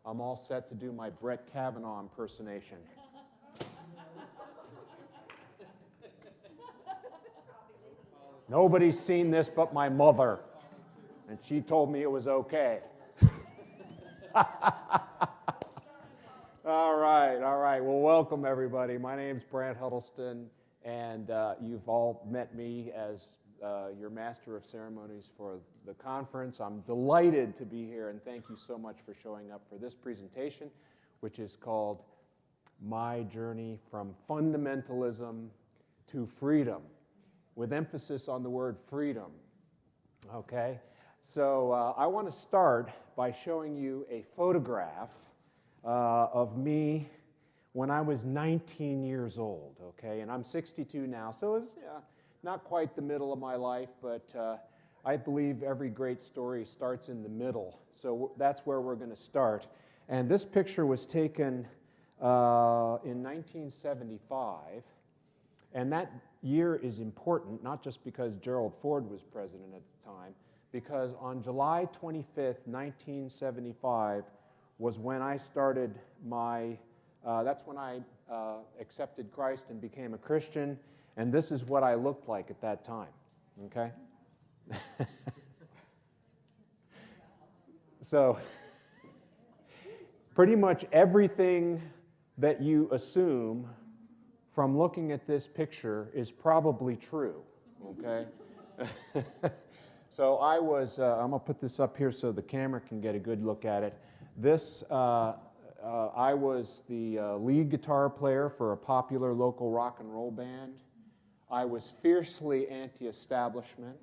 I'm all set to do my Brett Kavanaugh impersonation. Nobody's seen this but my mother, and she told me it was okay. All right. Well, welcome, everybody. My name's Brant Huddleston, and you've all met me as your master of ceremonies for the conference. I'm delighted to be here, and thank you so much for showing up for this presentation, which is called My Journey from Fundamentalism to Freedom, with emphasis on the word freedom. Okay? So I want to start by showing you a photograph of me when I was 19 years old, okay? And I'm 62 now, so it's not quite the middle of my life, but I believe every great story starts in the middle. So that's where we're going to start. And this picture was taken in 1975, and that year is important, not just because Gerald Ford was president at the time, because on July 25th, 1975, was when I started that's when I accepted Christ and became a Christian, and this is what I looked like at that time, okay? So, pretty much everything that you assume from looking at this picture is probably true, okay? So I was, I'm going to put this up here so the camera can get a good look at it. This, I was the lead guitar player for a popular local rock and roll band. I was fiercely anti-establishment,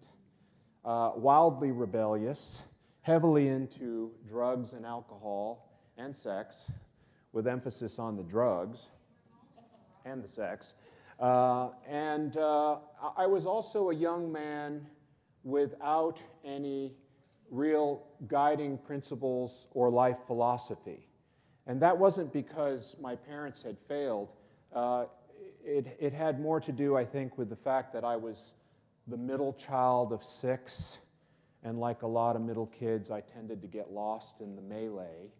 wildly rebellious, heavily into drugs and alcohol and sex, with emphasis on the drugs and the sex. And I was also a young man without any real guiding principles or life philosophy. And that wasn't because my parents had failed. It had more to do, I think, with the fact that I was the middle child of 6, and like a lot of middle kids, I tended to get lost in the melee.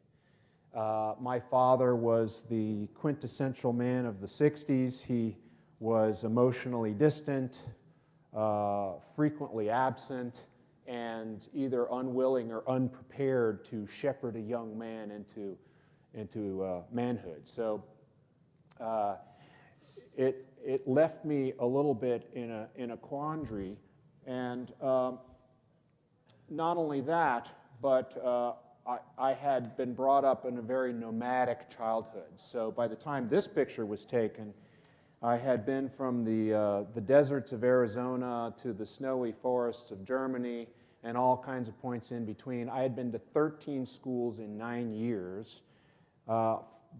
My father was the quintessential man of the 60s. He was emotionally distant, frequently absent, and either unwilling or unprepared to shepherd a young man into manhood. So it left me a little bit in a quandary, and not only that, but I had been brought up in a very nomadic childhood. So by the time this picture was taken, I had been from the deserts of Arizona to the snowy forests of Germany and all kinds of points in between. I had been to 13 schools in 9 years.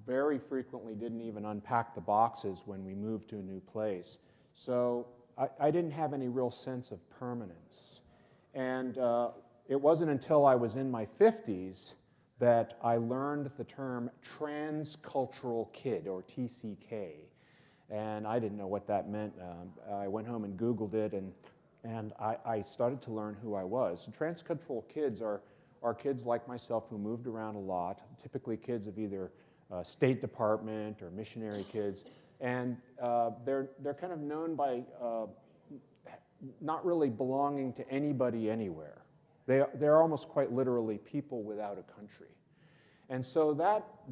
Very frequently didn't even unpack the boxes when we moved to a new place. So I didn't have any real sense of permanence. And it wasn't until I was in my 50s that I learned the term transcultural kid, or TCK. And I didn't know what that meant. I went home and Googled it, and I started to learn who I was. And transcultural kids are kids like myself who moved around a lot, typically kids of either State Department or missionary kids. And they're kind of known by not really belonging to anybody anywhere. They're almost quite literally people without a country. And so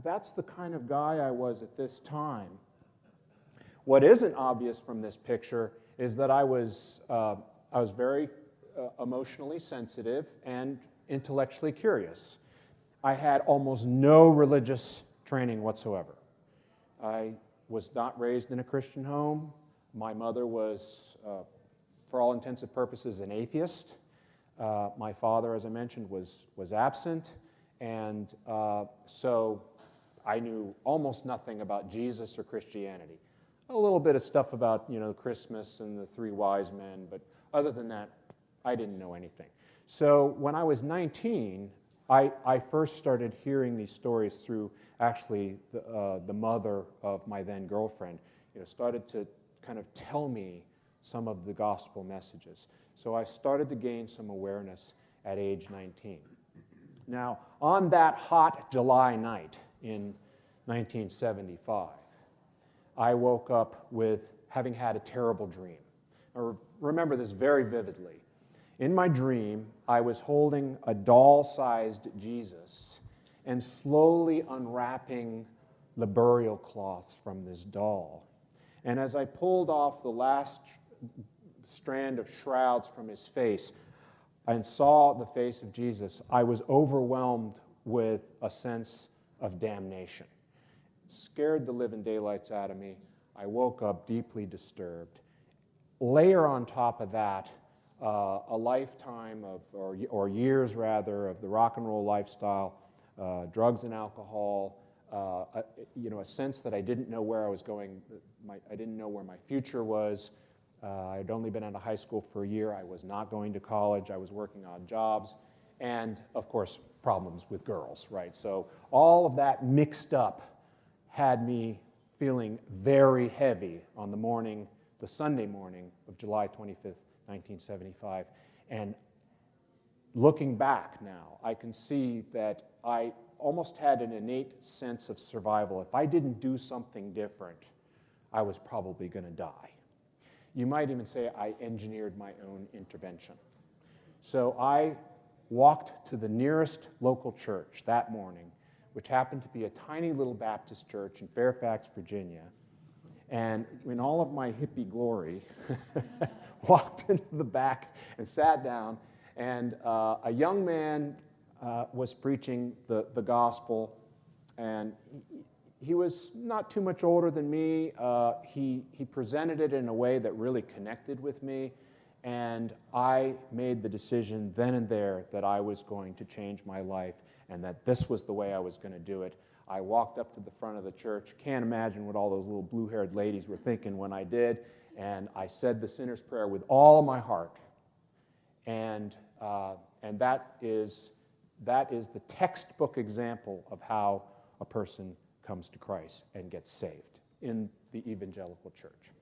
that's the kind of guy I was at this time. What isn't obvious from this picture is that I was very emotionally sensitive and intellectually curious. I had almost no religious training whatsoever. I was not raised in a Christian home. My mother was, for all intents and purposes, an atheist. My father, as I mentioned, was absent, and so I knew almost nothing about Jesus or Christianity. A little bit of stuff about, Christmas and the 3 wise men, but other than that, I didn't know anything. So when I was 19, I first started hearing these stories through actually the mother of my then girlfriend. Started to kind of tell me some of the gospel messages. So I started to gain some awareness at age 19. Now, on that hot July night in 1975, I woke up with having had a terrible dream. I remember this very vividly. In my dream, I was holding a doll-sized Jesus and slowly unwrapping the burial cloths from this doll. And as I pulled off the last strand of shrouds from his face and saw the face of Jesus, I was overwhelmed with a sense of damnation. Scared the living daylights out of me. I woke up deeply disturbed. Layer on top of that a lifetime of, or years rather, of the rock and roll lifestyle, drugs and alcohol, a sense that I didn't know where I was going. I didn't know where my future was. I'd only been out of high school for a year. I was not going to college. I was working odd jobs. And, of course, problems with girls, right? So all of that mixed up had me feeling very heavy on the Sunday morning of July 25th, 1975. And looking back now, I can see that I almost had an innate sense of survival. If I didn't do something different, I was probably going to die. You might even say I engineered my own intervention. So I walked to the nearest local church that morning, which happened to be a tiny little Baptist church in Fairfax, Virginia, and in all of my hippie glory, walked into the back and sat down, and a young man was preaching the gospel, and he was not too much older than me. He presented it in a way that really connected with me, and I made the decision then and there that I was going to change my life and that this was the way I was going to do it. I walked up to the front of the church. Can't imagine what all those little blue-haired ladies were thinking when I did, and I said the sinner's prayer with all my heart. And that is the textbook example of how a person comes to Christ and gets saved in the Evangelical church.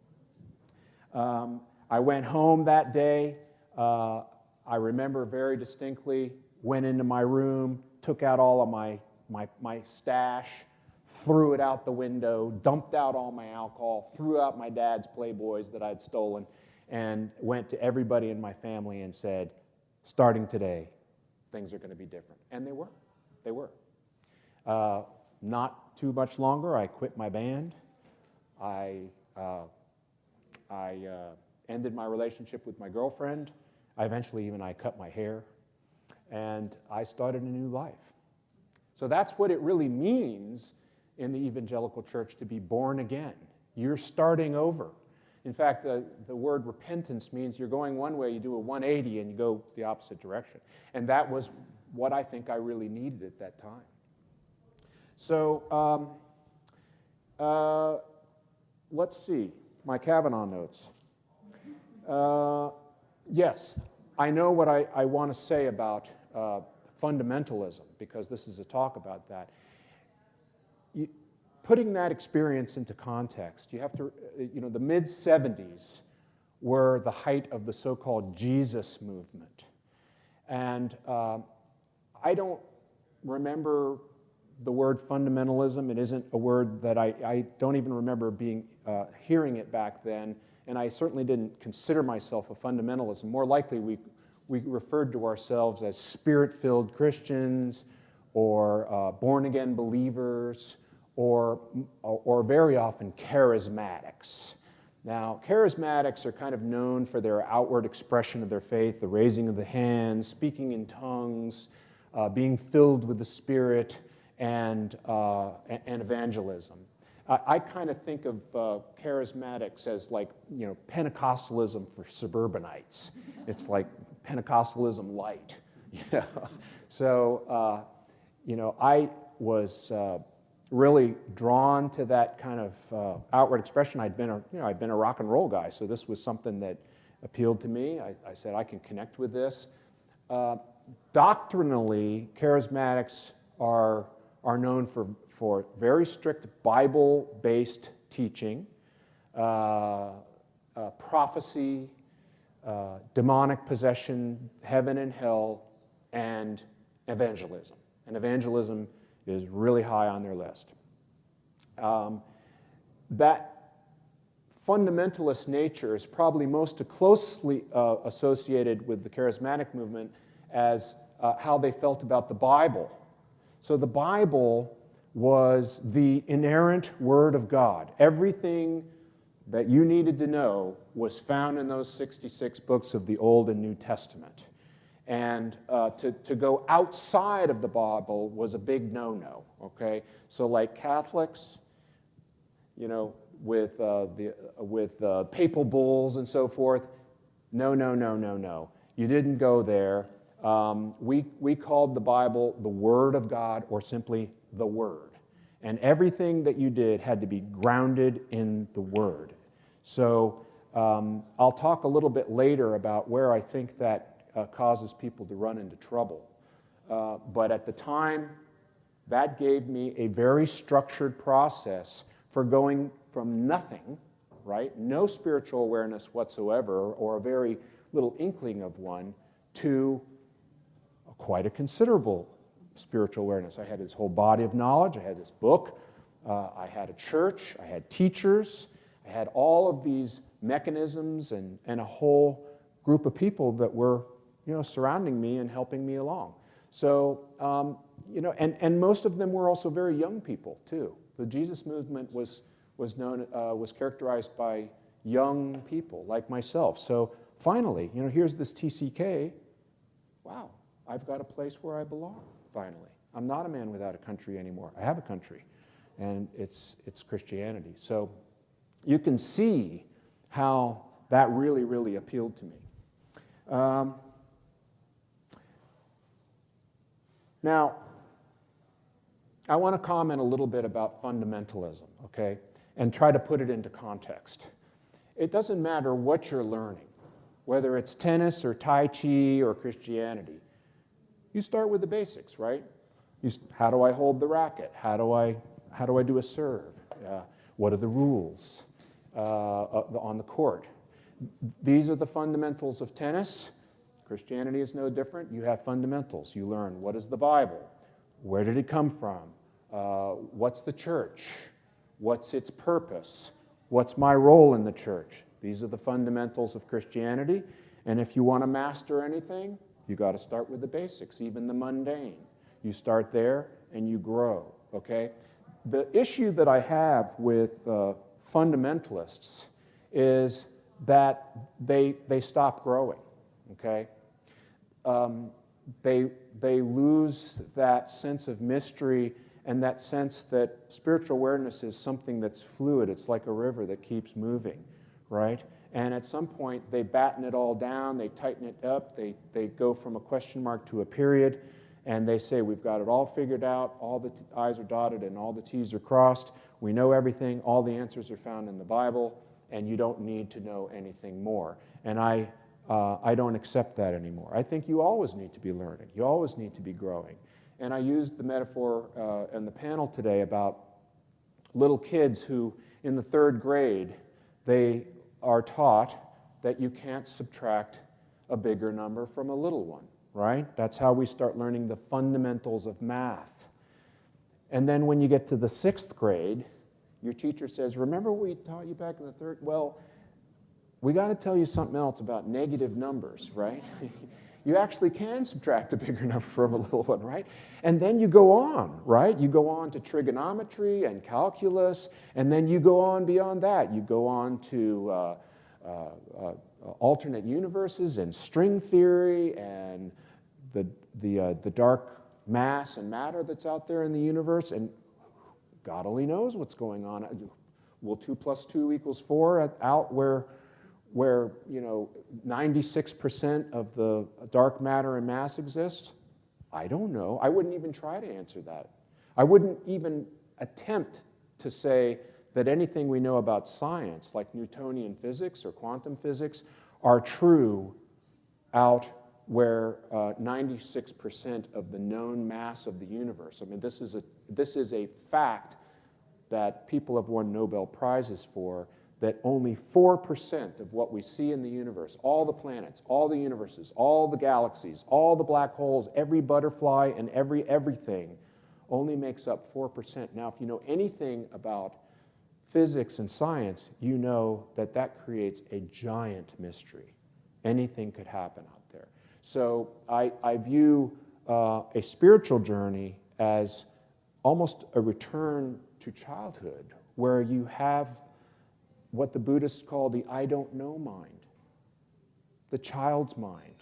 I went home that day. I remember very distinctly, went into my room, took out all of my stash, threw it out the window, dumped out all my alcohol, threw out my dad's Playboys that I'd stolen, and went to everybody in my family and said, starting today, things are going to be different. And they were. They were. Not too much longer, I quit my band. I ended my relationship with my girlfriend. I cut my hair. And I started a new life. So that's what it really means in the Evangelical church to be born again. You're starting over. In fact, the word repentance means you're going one way, you do a 180, and you go the opposite direction. And that was what I think I really needed at that time. So let's see, my Kavanaugh notes. Yes, I know what I want to say about fundamentalism, because this is a talk about that. Putting that experience into context, you have to, the mid-'70s were the height of the so-called Jesus movement. And I don't remember the word fundamentalism. It isn't a word that I don't even remember hearing it back then, and I certainly didn't consider myself a fundamentalist. More likely, we referred to ourselves as spirit-filled Christians or born-again believers or very often charismatics. Now, charismatics are kind of known for their outward expression of their faith, the raising of the hands, speaking in tongues, being filled with the Spirit, and evangelism. I kind of think of charismatics as like, Pentecostalism for suburbanites. It's like Pentecostalism light. So, I was really drawn to that kind of outward expression. I'd been a rock and roll guy, so this was something that appealed to me. I said, I can connect with this. Doctrinally, charismatics are known for very strict Bible-based teaching, prophecy, demonic possession, heaven and hell, and evangelism. And evangelism is really high on their list. That fundamentalist nature is probably most closely associated with the charismatic movement as how they felt about the Bible. So the Bible was the inerrant Word of God. Everything that you needed to know was found in those 66 books of the Old and New Testament. And to go outside of the Bible was a big no-no, okay? So like Catholics, you know, with papal bulls and so forth, no, no, no, no, no. You didn't go there. We called the Bible the Word of God, or simply the Word. And everything that you did had to be grounded in the Word. So I'll talk a little bit later about where I think that causes people to run into trouble. But at the time, that gave me a very structured process for going from nothing, right, no spiritual awareness whatsoever, or a very little inkling of one, to quite a considerable spiritual awareness. I had this whole body of knowledge. I had this book. I had a church. I had teachers. I had all of these mechanisms and a whole group of people that were, you know, surrounding me and helping me along. So, you know, and most of them were also very young people too. The Jesus movement was characterized by young people like myself. So finally, you know, here's this TCK. Wow, I've got a place where I belong. Finally, I'm not a man without a country anymore. I have a country, and it's Christianity. So you can see how that really, really appealed to me. Now, I want to comment a little bit about fundamentalism, okay, and try to put it into context. It doesn't matter what you're learning, whether it's tennis or Tai Chi or Christianity. You start with the basics, right? How do I hold the racket? How do I do a serve? What are the rules on the court? These are the fundamentals of tennis. Christianity is no different. You have fundamentals. You learn what is the Bible? Where did it come from? What's the church? What's its purpose? What's my role in the church? These are the fundamentals of Christianity. And if you want to master anything, you got to start with the basics, even the mundane. You start there and you grow, okay? The issue that I have with fundamentalists is that they stop growing, okay? They lose that sense of mystery and that sense that spiritual awareness is something that's fluid. It's like a river that keeps moving, right? And at some point, they batten it all down, they tighten it up, they go from a question mark to a period, and they say, we've got it all figured out, all the I's are dotted and all the T's are crossed, we know everything, all the answers are found in the Bible, and you don't need to know anything more. And I don't accept that anymore. I think you always need to be learning. You always need to be growing. And I used the metaphor in the panel today about little kids who, in the 3rd grade, they are taught that you can't subtract a bigger number from a little one, right? That's how we start learning the fundamentals of math. And then when you get to the 6th grade, your teacher says, remember what we taught you back in the 3rd? Well, we got to tell you something else about negative numbers, right? You actually can subtract a bigger number from a little one, right? And then you go on, right? You go on to trigonometry and calculus, and then you go on beyond that. You go on to alternate universes and string theory and the dark mass and matter that's out there in the universe, and God only knows what's going on. Will 2 + 2 = 4 out where 96% of the dark matter and mass exist? I don't know. I wouldn't even try to answer that. I wouldn't even attempt to say that anything we know about science, like Newtonian physics or quantum physics, are true out where 96% of the known mass of the universe. I mean, this is a fact that people have won Nobel Prizes for, that only 4% of what we see in the universe, all the planets, all the universes, all the galaxies, all the black holes, every butterfly and everything only makes up 4%. Now, if you know anything about physics and science, you know that that creates a giant mystery. Anything could happen out there. So I view a spiritual journey as almost a return to childhood, where you have what the Buddhists call the I don't know mind, the child's mind,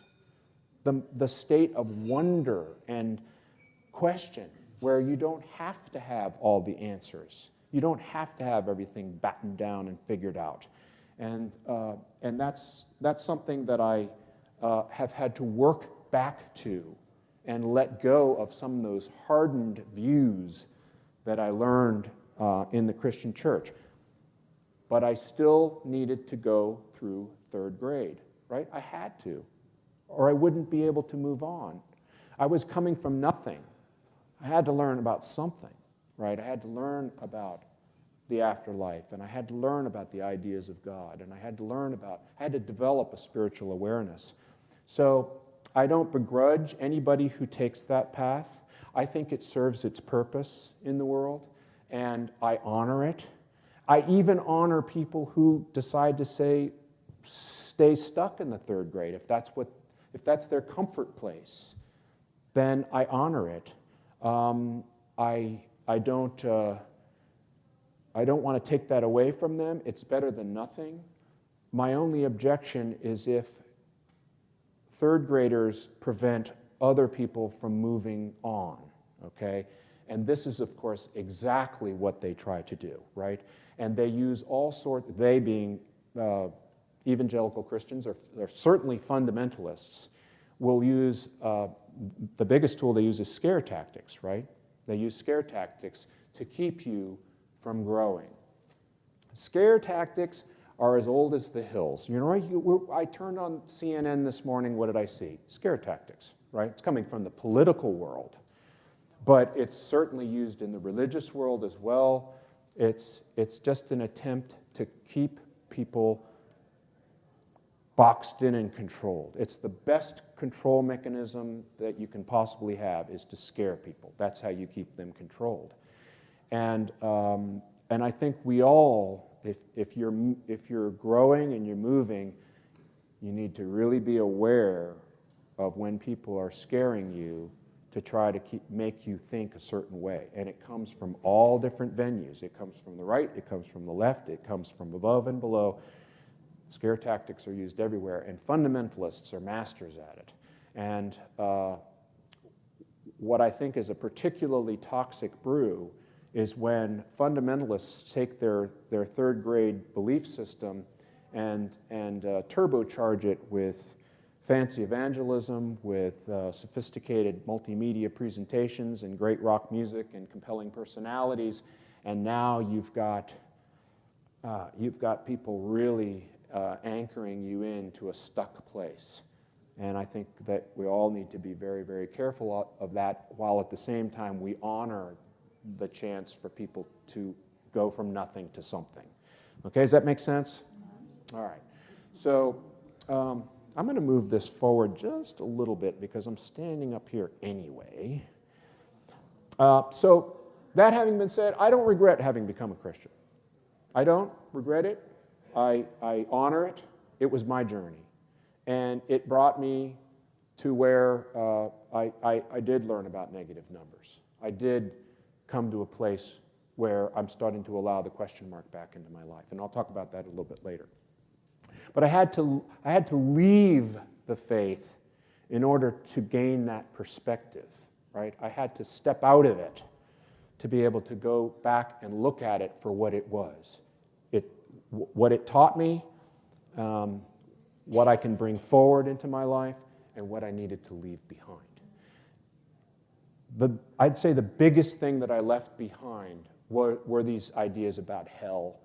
the state of wonder and question, where you don't have to have all the answers. You don't have to have everything battened down and figured out. And that's something that I have had to work back to and let go of some of those hardened views that I learned in the Christian church. But I still needed to go through third grade, right? I had to, or I wouldn't be able to move on. I was coming from nothing. I had to learn about something, right? I had to learn about the afterlife, and I had to learn about the ideas of God, and I had to develop a spiritual awareness. So I don't begrudge anybody who takes that path. I think it serves its purpose in the world, and I honor it. I even honor people who decide to stay stuck in the third grade. If that's their comfort place, then I honor it. I don't want to take that away from them. It's better than nothing. My only objection is if third graders prevent other people from moving on, okay? And this is, of course, exactly what they try to do, right? And they use all sorts, they being evangelical Christians, or certainly fundamentalists, will use, the biggest tool they use is scare tactics, right? They use scare tactics to keep you from growing. Scare tactics are as old as the hills. You know, I turned on CNN this morning, what did I see? Scare tactics, right? It's coming from the political world, but it's certainly used in the religious world as well. It's just an attempt to keep people boxed in and controlled. It's the best control mechanism that you can possibly have, is to scare people. That's how you keep them controlled. And I think we all, if you're growing and you're moving, you need to really be aware of when people are scaring you to try to make you think a certain way. And it comes from all different venues. It comes from the right, it comes from the left, it comes from above and below. Scare tactics are used everywhere, and fundamentalists are masters at it. And what I think is a particularly toxic brew is when fundamentalists take their third grade belief system and turbocharge it with fancy evangelism, with sophisticated multimedia presentations and great rock music and compelling personalities, and now you've got people really anchoring you into a stuck place. And I think that we all need to be very, very careful of that, while at the same time we honor the chance for people to go from nothing to something. Okay, does that make sense? All right. So I'm going to move this forward just a little bit because I'm standing up here anyway. So that having been said, I don't regret having become a Christian. I don't regret it. I honor it. It was my journey. And it brought me to where I did learn about negative numbers. I did come to a place where I'm starting to allow the question mark back into my life. And I'll talk about that a little bit later. But I had to leave the faith in order to gain that perspective, right? I had to step out of it to be able to go back and look at it for what it was. What it taught me, what I can bring forward into my life, and what I needed to leave behind. I'd say the biggest thing that I left behind were these ideas about hell,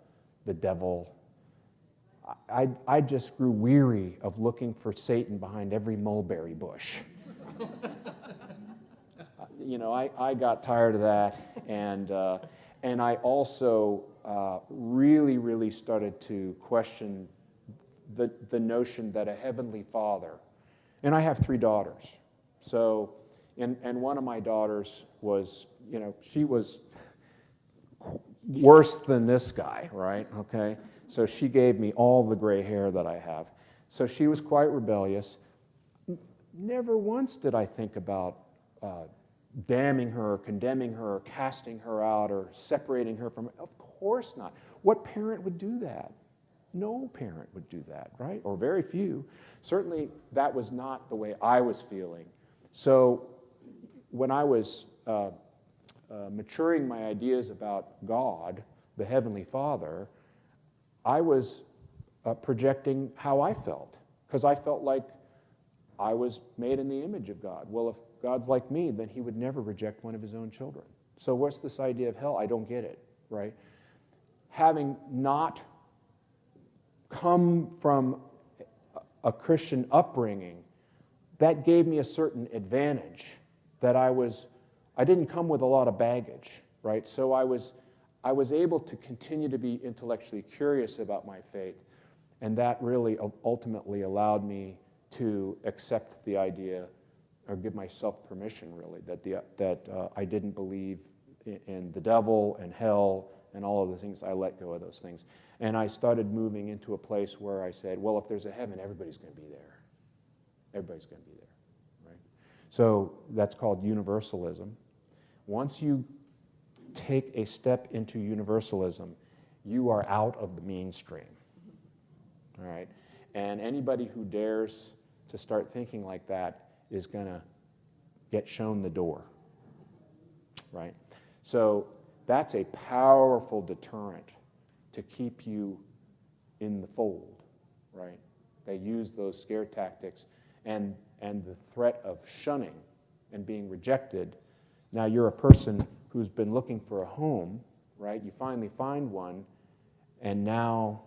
the devil. I just grew weary of looking for Satan behind every mulberry bush. You know, I got tired of that, and I also really, really started to question the notion that a heavenly Father, and I have 3 daughters, so, and one of my daughters was, she was worse than this guy, right? Okay, so she gave me all the gray hair that I have. So she was quite rebellious. Never once did I think about damning her, or condemning her, or casting her out, or separating her from. Of course not. What parent would do that? No parent would do that, right? Or very few. Certainly, that was not the way I was feeling. So, when I was maturing my ideas about God, the Heavenly Father, I was projecting how I felt, because I felt like I was made in the image of God. Well, if God's like me, then he would never reject one of his own children. So what's this idea of hell? I don't get it, right? Having not come from a Christian upbringing, that gave me a certain advantage, that I didn't come with a lot of baggage, right? So I was able to continue to be intellectually curious about my faith, and that really ultimately allowed me to accept the idea, or give myself permission, really, that I didn't believe in the devil and hell and all of the things. I let go of those things. And I started moving into a place where I said, well, if there's a heaven, everybody's going to be there. Everybody's going to be there, right? So that's called universalism. Once you take a step into universalism, you are out of the mainstream, all right? And anybody who dares to start thinking like that is going to get shown the door, right? So that's a powerful deterrent to keep you in the fold, right? They use those scare tactics and the threat of shunning and being rejected. Now you're a person who's been looking for a home, right? You finally find one, and now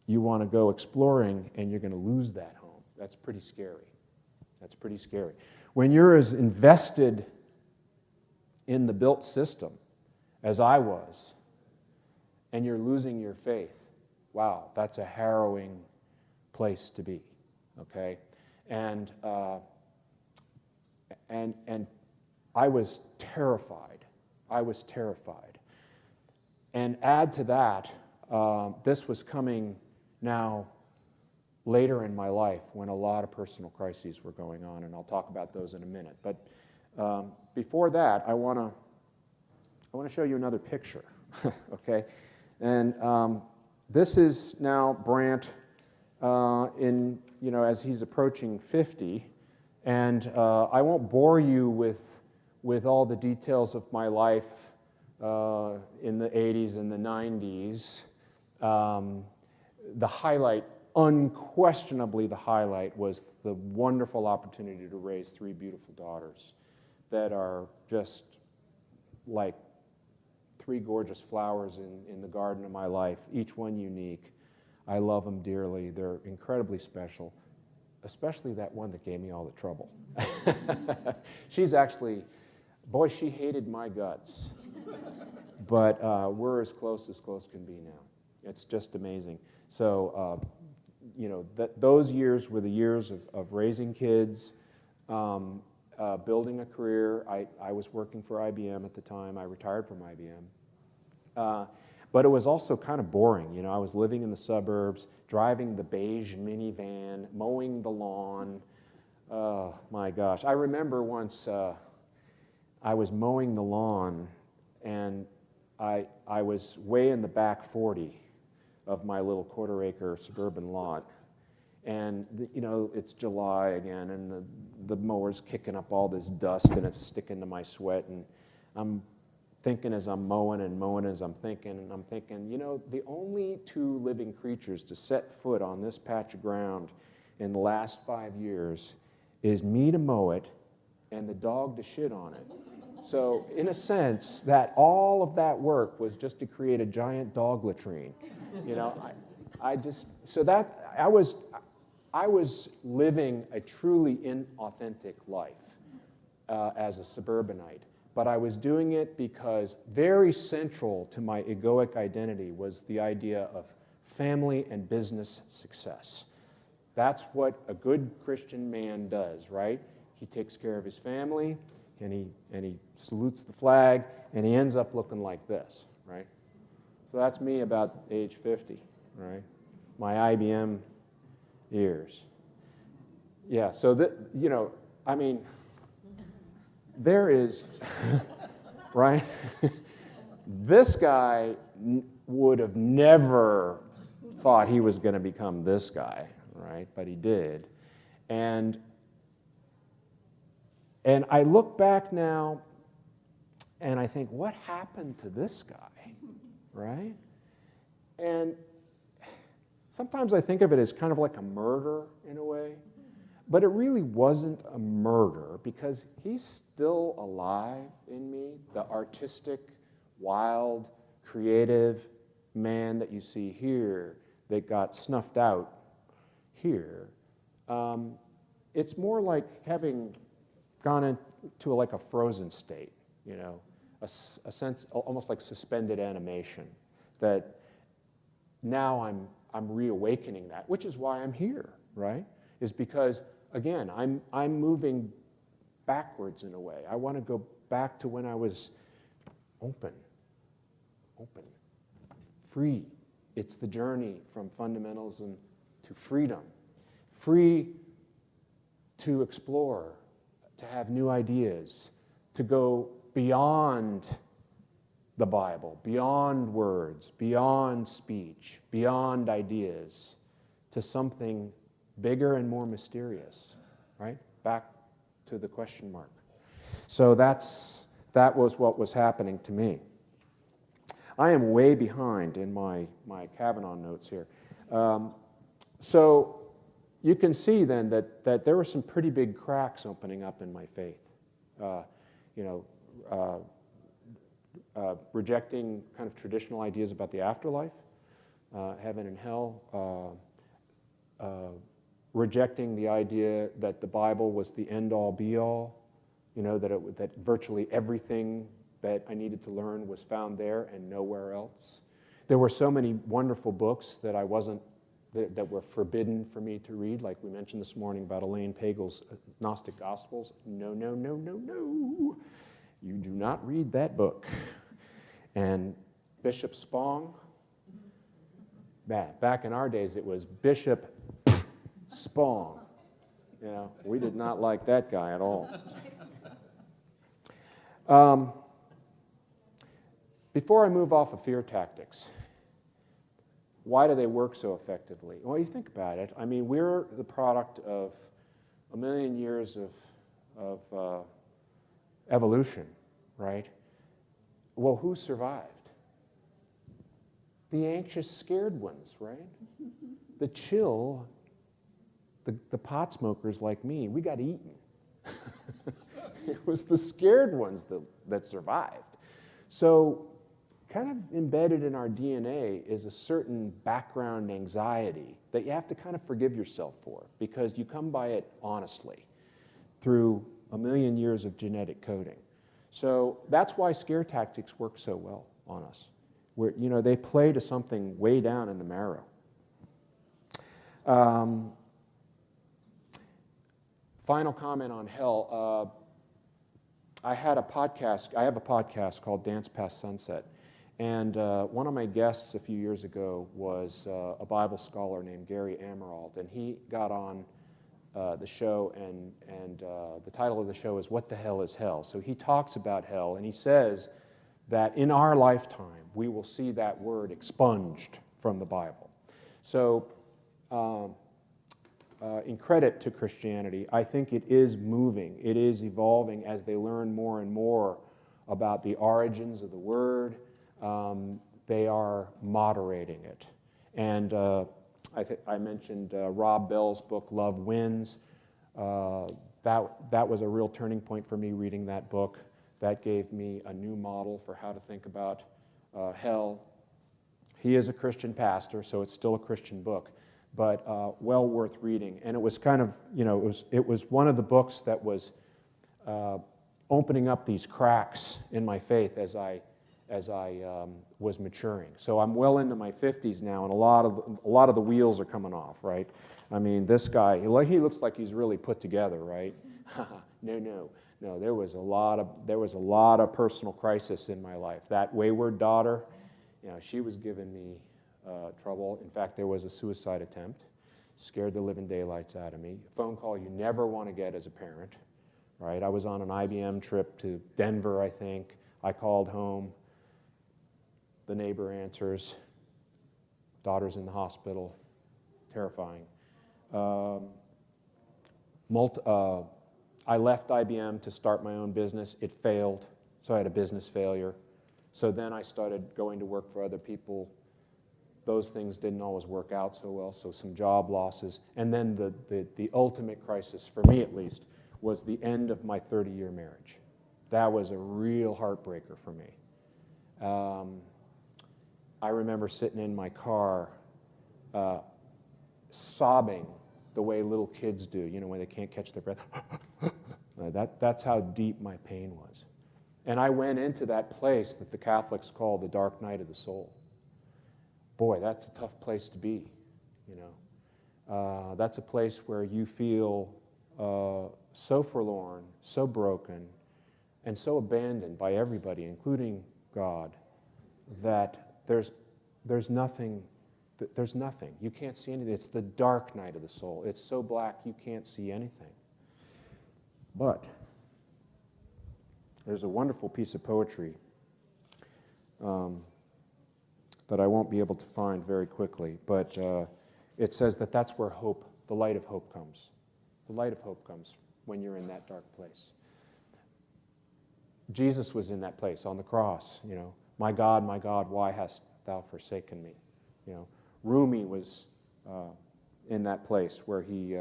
you want to go exploring, and you're going to lose that home. That's pretty scary. That's pretty scary. When you're as invested in the built system as I was, and you're losing your faith, wow, that's a harrowing place to be, okay? And I was terrified. I was terrified. And add to that, this was coming now later in my life when a lot of personal crises were going on, and I'll talk about those in a minute. But before that, I want to show you another picture, okay? And this is now Brant as he's approaching 50, and I won't bore you with all the details of my life in the 80s and the 90s. The highlight, unquestionably the highlight, was the wonderful opportunity to raise 3 beautiful daughters that are just like 3 gorgeous flowers in the garden of my life, each one unique. I love them dearly. They're incredibly special, especially that one that gave me all the trouble. She's actually, boy, she hated my guts. But we're as close can be now. It's just amazing. So, those years were the years of raising kids, building a career. I was working for IBM at the time. I retired from IBM. But it was also kind of boring. I was living in the suburbs, driving the beige minivan, mowing the lawn. Oh, my gosh. I remember once I was mowing the lawn, and I was way in the back 40 of my little quarter-acre suburban lot. And, it's July again, and the mower's kicking up all this dust, and it's sticking to my sweat, and I'm thinking as I'm mowing as I'm thinking, and I'm thinking, the only 2 living creatures to set foot on this patch of ground in the last 5 years is me to mow it and the dog to shit on it. So, in a sense, that all of that work was just to create a giant dog latrine. I was living a truly inauthentic life as a suburbanite. but I was doing it because very central to my egoic identity was the idea of family and business success. That's what a good Christian man does, right? He takes care of his family, and he salutes the flag, and he ends up looking like this, right? So that's me about age 50, right? My IBM years. Yeah, so that, you know, I mean, there is, right? This guy would have never thought he was going to become this guy, right? But he did. And I look back now and I think, what happened to this guy, right? And sometimes I think of it as kind of like a murder in a way. But it really wasn't a murder because he's still alive in me, the artistic, wild, creative man that you see here that got snuffed out here. It's more like having gone into like a frozen state, you know, a sense almost like suspended animation that now I'm reawakening that, which is why I'm here, right? Is because again, I'm moving backwards in a way. I want to go back to when I was open, free. It's the journey from fundamentalism to freedom. Free to explore, to have new ideas, to go beyond the Bible, beyond words, beyond speech, beyond ideas, to something bigger and more mysterious, right? Back to the question mark. So that was what was happening to me. I am way behind in my Kavanaugh notes here. So you can see then that there were some pretty big cracks opening up in my faith. Rejecting kind of traditional ideas about the afterlife, heaven and hell, rejecting the idea that the Bible was the end-all, be-all, you know, that virtually everything that I needed to learn was found there and nowhere else. There were so many wonderful books that that were forbidden for me to read, like we mentioned this morning about Elaine Pagel's Gnostic Gospels. No, no, no, no, no. You do not read that book. And Bishop Spong, back in our days it was Bishop Spong. You know, we did not like that guy at all. Before I move off of fear tactics, why do they work so effectively? Well, you think about it. I mean, we're the product of 1 million years of evolution, right? Well, who survived? The anxious, scared ones, right? The chill, the pot smokers like me, we got eaten. It was the scared ones that survived. So kind of embedded in our DNA is a certain background anxiety that you have to kind of forgive yourself for because you come by it honestly through 1 million years of genetic coding. So that's why scare tactics work so well on us. Where, you know, they play to something way down in the marrow. Final comment on hell. I have a podcast called Dance Past Sunset. And one of my guests a few years ago was a Bible scholar named Gary Amerald. And he got on the show, and the title of the show is What the Hell is Hell? So he talks about hell, and he says that in our lifetime, we will see that word expunged from the Bible. So in credit to Christianity, I think it is moving. It is evolving as they learn more and more about the origins of the word. They are moderating it. And I mentioned Rob Bell's book, Love Wins. That was a real turning point for me reading that book. That gave me a new model for how to think about hell. He is a Christian pastor, so it's still a Christian book, but well worth reading. And it was kind of, you know, it was one of the books that was opening up these cracks in my faith as I was maturing. So I'm well into my 50s now, and a lot of the wheels are coming off, right? I mean, this guy, he looks like he's really put together, right? No. There was a lot of personal crisis in my life. That wayward daughter, she was giving me trouble. In fact, there was a suicide attempt. Scared the living daylights out of me. A phone call you never want to get as a parent, right? I was on an IBM trip to Denver, I think. I called home. The neighbor answers. Daughter's in the hospital. Terrifying. I left IBM to start my own business. It failed, so I had a business failure. So then I started going to work for other people. Those things didn't always work out so well, so some job losses. And then the ultimate crisis, for me at least, was the end of my 30-year marriage. That was a real heartbreaker for me. I remember sitting in my car sobbing the way little kids do, when they can't catch their breath. That's how deep my pain was. And I went into that place that the Catholics call the dark night of the soul. Boy, that's a tough place to be, That's a place where you feel so forlorn, so broken, and so abandoned by everybody, including God, that there's nothing. There's nothing. You can't see anything. It's the dark night of the soul. It's so black you can't see anything. But there's a wonderful piece of poetry that I won't be able to find very quickly, but it says that that's where hope, the light of hope comes. The light of hope comes when you're in that dark place. Jesus was in that place on the cross, my God, why hast thou forsaken me? Rumi was in that place where he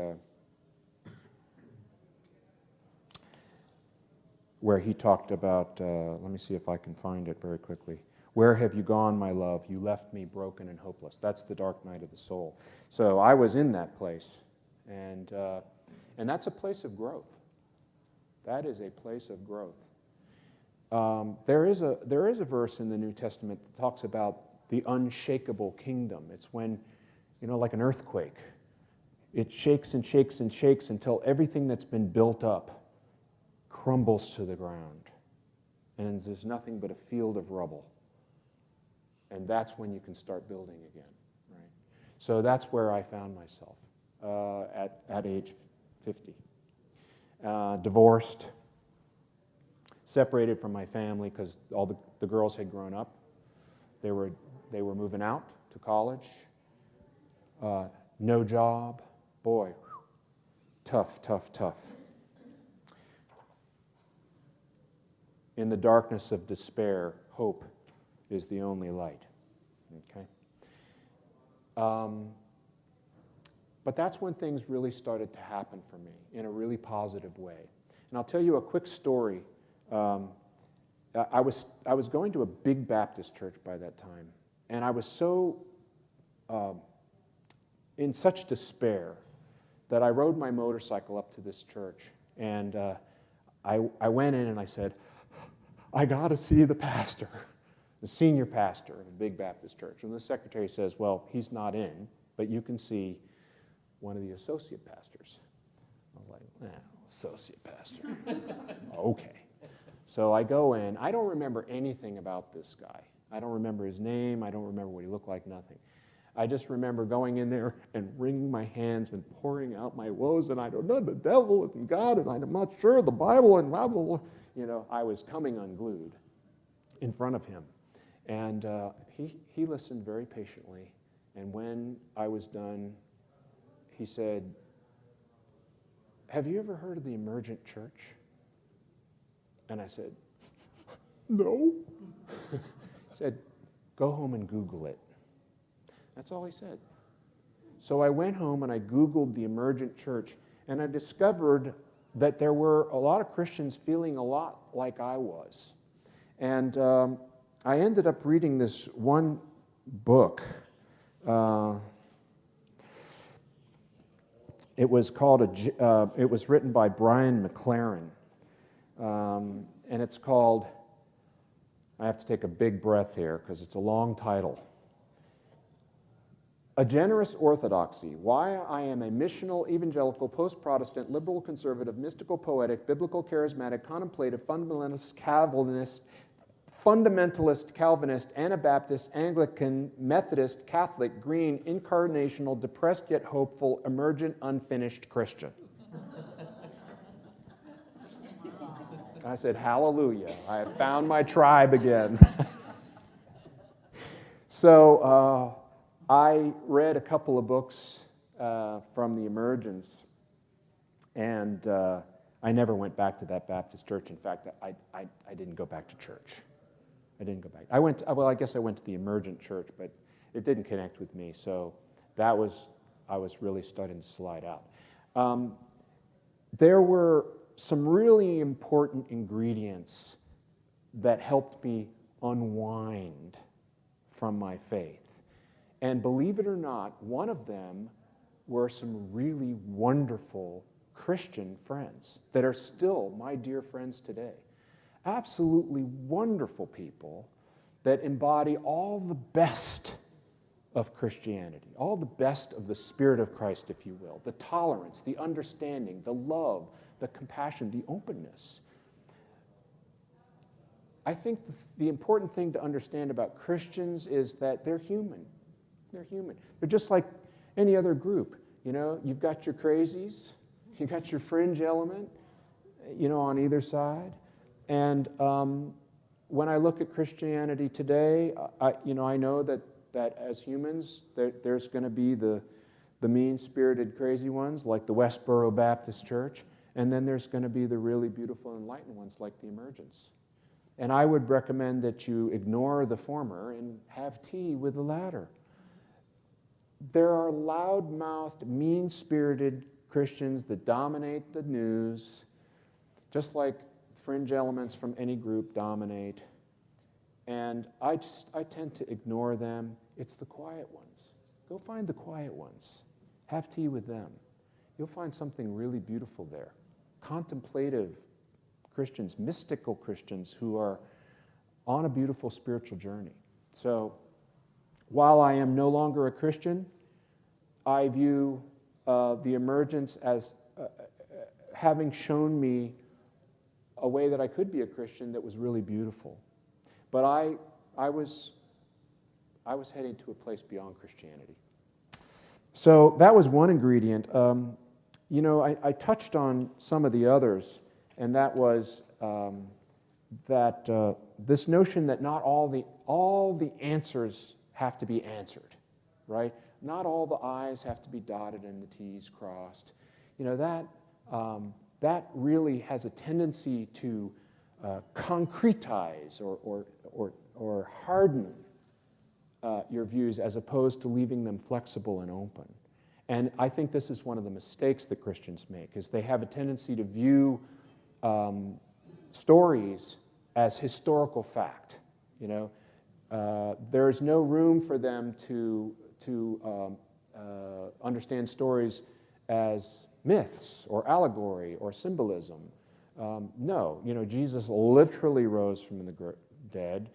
talked about, let me see if I can find it very quickly. Where have you gone, my love? You left me broken and hopeless. That's the dark night of the soul. So I was in that place, and that's a place of growth. That is a place of growth. There is a verse in the New Testament that talks about the unshakable kingdom. It's when, like an earthquake, it shakes and shakes and shakes until everything that's been built up crumbles to the ground. And there's nothing but a field of rubble. And that's when you can start building again, right? So that's where I found myself at age 50. Divorced, separated from my family because all the girls had grown up. They were moving out to college. No job. Boy, tough. In the darkness of despair, hope is the only light. Okay? But that's when things really started to happen for me in a really positive way. And I'll tell you a quick story. I was going to a big Baptist church by that time, and I was so in such despair that I rode my motorcycle up to this church, and I went in and I said, I got to see the pastor, the senior pastor of a big Baptist church. And the secretary says, well, he's not in, but you can see one of the associate pastors. I was like, associate pastor. Okay. So I go in. I don't remember anything about this guy. I don't remember his name. I don't remember what he looked like, nothing. I just remember going in there and wringing my hands and pouring out my woes, and I don't know, the devil and God, and I'm not sure, the Bible, and blah, blah, blah. I was coming unglued in front of him. And he listened very patiently. And when I was done, he said, have you ever heard of the Emergent church? And I said, no. He said, go home and Google it. That's all he said. So I went home and I Googled the Emergent church, and I discovered that there were a lot of Christians feeling a lot like I was. And I ended up reading this one book. It was written by Brian McLaren. and it's called, I have to take a big breath here because it's a long title. A Generous Orthodoxy, Why I Am a Missional, Evangelical, Post-Protestant, Liberal, Conservative, Mystical, Poetic, Biblical, Charismatic, Contemplative, Fundamentalist, Calvinist, Anabaptist, Anglican, Methodist, Catholic, Green, Incarnational, Depressed yet Hopeful, Emergent, Unfinished Christian. I said, hallelujah, I have found my tribe again. So I read a couple of books from the Emergents, and I never went back to that Baptist church. In fact, I didn't go back to church. I didn't go back. I guess I went to the Emergent church, but it didn't connect with me, so I was really starting to slide out. There were some really important ingredients that helped me unwind from my faith. And believe it or not, one of them were some really wonderful Christian friends that are still my dear friends today. Absolutely wonderful people that embody all the best of Christianity, all the best of the Spirit of Christ, if you will, the tolerance, the understanding, the love, the compassion, the openness. I think the important thing to understand about Christians is that they're human. They're human. They're just like any other group. You know, you've got your crazies, you've got your fringe element, you know, on either side. And when I look at Christianity today, I know that as humans, there's going to be the mean-spirited crazy ones, like the Westboro Baptist Church, and then there's going to be the really beautiful enlightened ones, like the Emergents. And I would recommend that you ignore the former and have tea with the latter. There are loud-mouthed, mean-spirited Christians that dominate the news, just like fringe elements from any group dominate. And I tend to ignore them. It's the quiet ones. Go find the quiet ones. Have tea with them. You'll find something really beautiful there. Contemplative Christians, mystical Christians who are on a beautiful spiritual journey. So while I am no longer a Christian, I view the Emergence as having shown me a way that I could be a Christian that was really beautiful. But I was heading to a place beyond Christianity. So that was one ingredient. I touched on some of the others, and that was this notion that not all the answers have to be answered, right? Not all the I's have to be dotted and the T's crossed. You know, that really has a tendency to concretize or harden your views as opposed to leaving them flexible and open. And I think this is one of the mistakes that Christians make, is they have a tendency to view stories as historical fact. You know, there's no room for them to understand stories as myths or allegory or symbolism. No, you know, Jesus literally rose from the dead.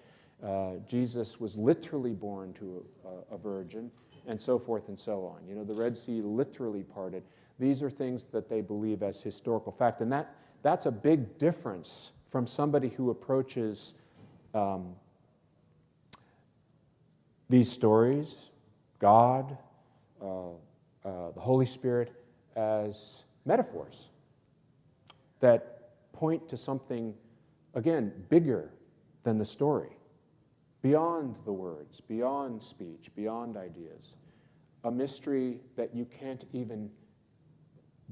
Jesus was literally born to a virgin, and so forth and so on. You know, the Red Sea literally parted. These are things that they believe as historical fact, and that's a big difference from somebody who approaches these stories, God, the Holy Spirit, as metaphors that point to something, again, bigger than the story, beyond the words, beyond speech, beyond ideas, a mystery that you can't even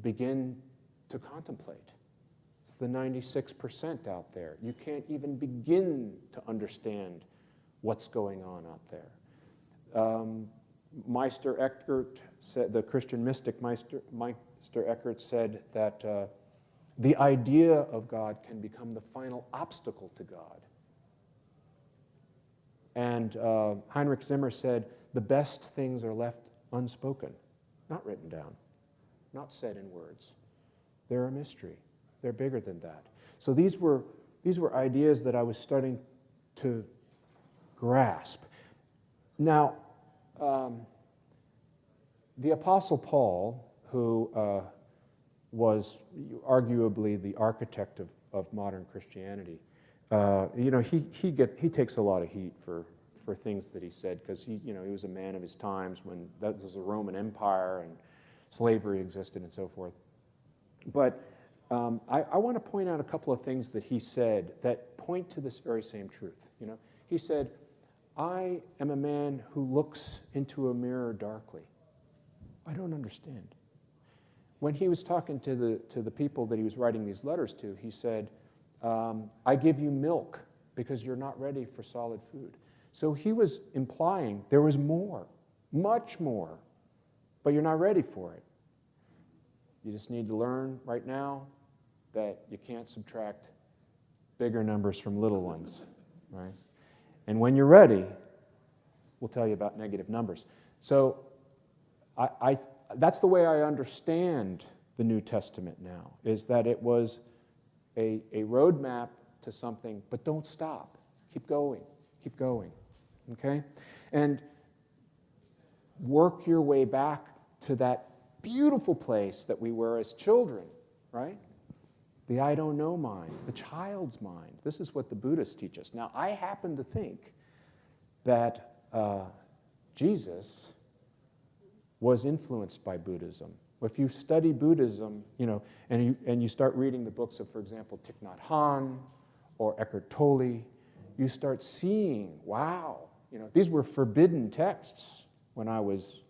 begin to contemplate. It's the 96% out there. You can't even begin to understand what's going on out there. Meister Eckhart said, the Christian mystic Meister Eckhart said that the idea of God can become the final obstacle to God. And Heinrich Zimmer said, the best things are left unspoken, not written down, not said in words. They're a mystery. They're bigger than that. So these were ideas that I was starting to grasp. Now, the Apostle Paul, who was arguably the architect of modern Christianity, he takes a lot of heat for things that he said, because he was a man of his times when that was a Roman Empire and slavery existed and so forth. But I want to point out a couple of things that he said that point to this very same truth. He said, "I am a man who looks into a mirror darkly." I don't understand. When he was talking to the people that he was writing these letters to, he said, "I give you milk because you're not ready for solid food." So he was implying there was more, much more, but you're not ready for it. You just need to learn right now that you can't subtract bigger numbers from little ones, right? And when you're ready, we'll tell you about negative numbers. So that's the way I understand the New Testament now, is that it was a roadmap to something, but don't stop. Keep going, okay? And work your way back to that beautiful place that we were as children, right? The I don't know mind, the child's mind. This is what the Buddhists teach us. Now, I happen to think that Jesus was influenced by Buddhism. If you study Buddhism, and you start reading the books of, for example, Thich Nhat Hanh or Eckhart Tolle, you start seeing, wow, these were forbidden texts when I was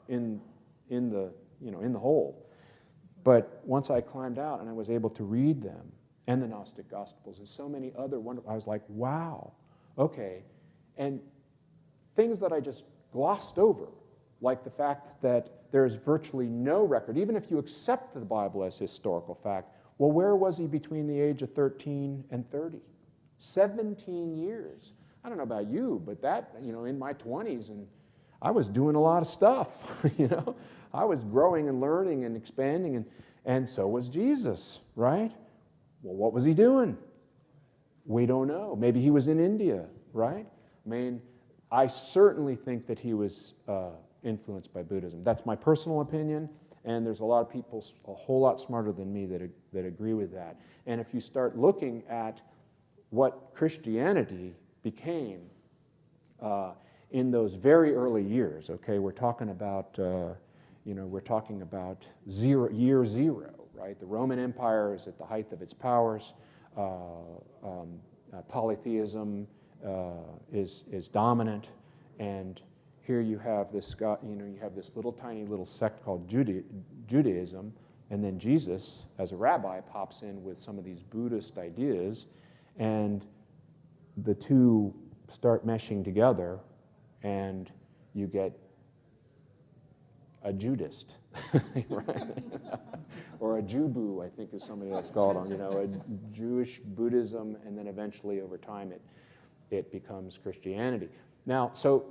in the hole. But once I climbed out and I was able to read them, and the Gnostic Gospels, and so many other wonderful, I was like, wow, okay. And things that I just glossed over, like the fact that there's virtually no record, even if you accept the Bible as historical fact, well, where was he between the age of 13 and 30? 17 years. I don't know about you, but that, in my 20s, and I was doing a lot of stuff, I was growing and learning and expanding, and so was Jesus, right? Well, what was he doing? We don't know. Maybe he was in India, right? I mean, I certainly think that he was influenced by Buddhism. That's my personal opinion, and there's a lot of people a whole lot smarter than me that agree with that. And if you start looking at what Christianity became in those very early years, okay, we're talking about year zero, right? The Roman Empire is at the height of its powers. Polytheism is dominant, and here you have this little tiny little sect called Judaism, and then Jesus, as a rabbi, pops in with some of these Buddhist ideas, and the two start meshing together, and you get a Judist, right? Or a Jubu, I think is somebody that's called on, a Jewish Buddhism, and then eventually over time it becomes Christianity. Now, so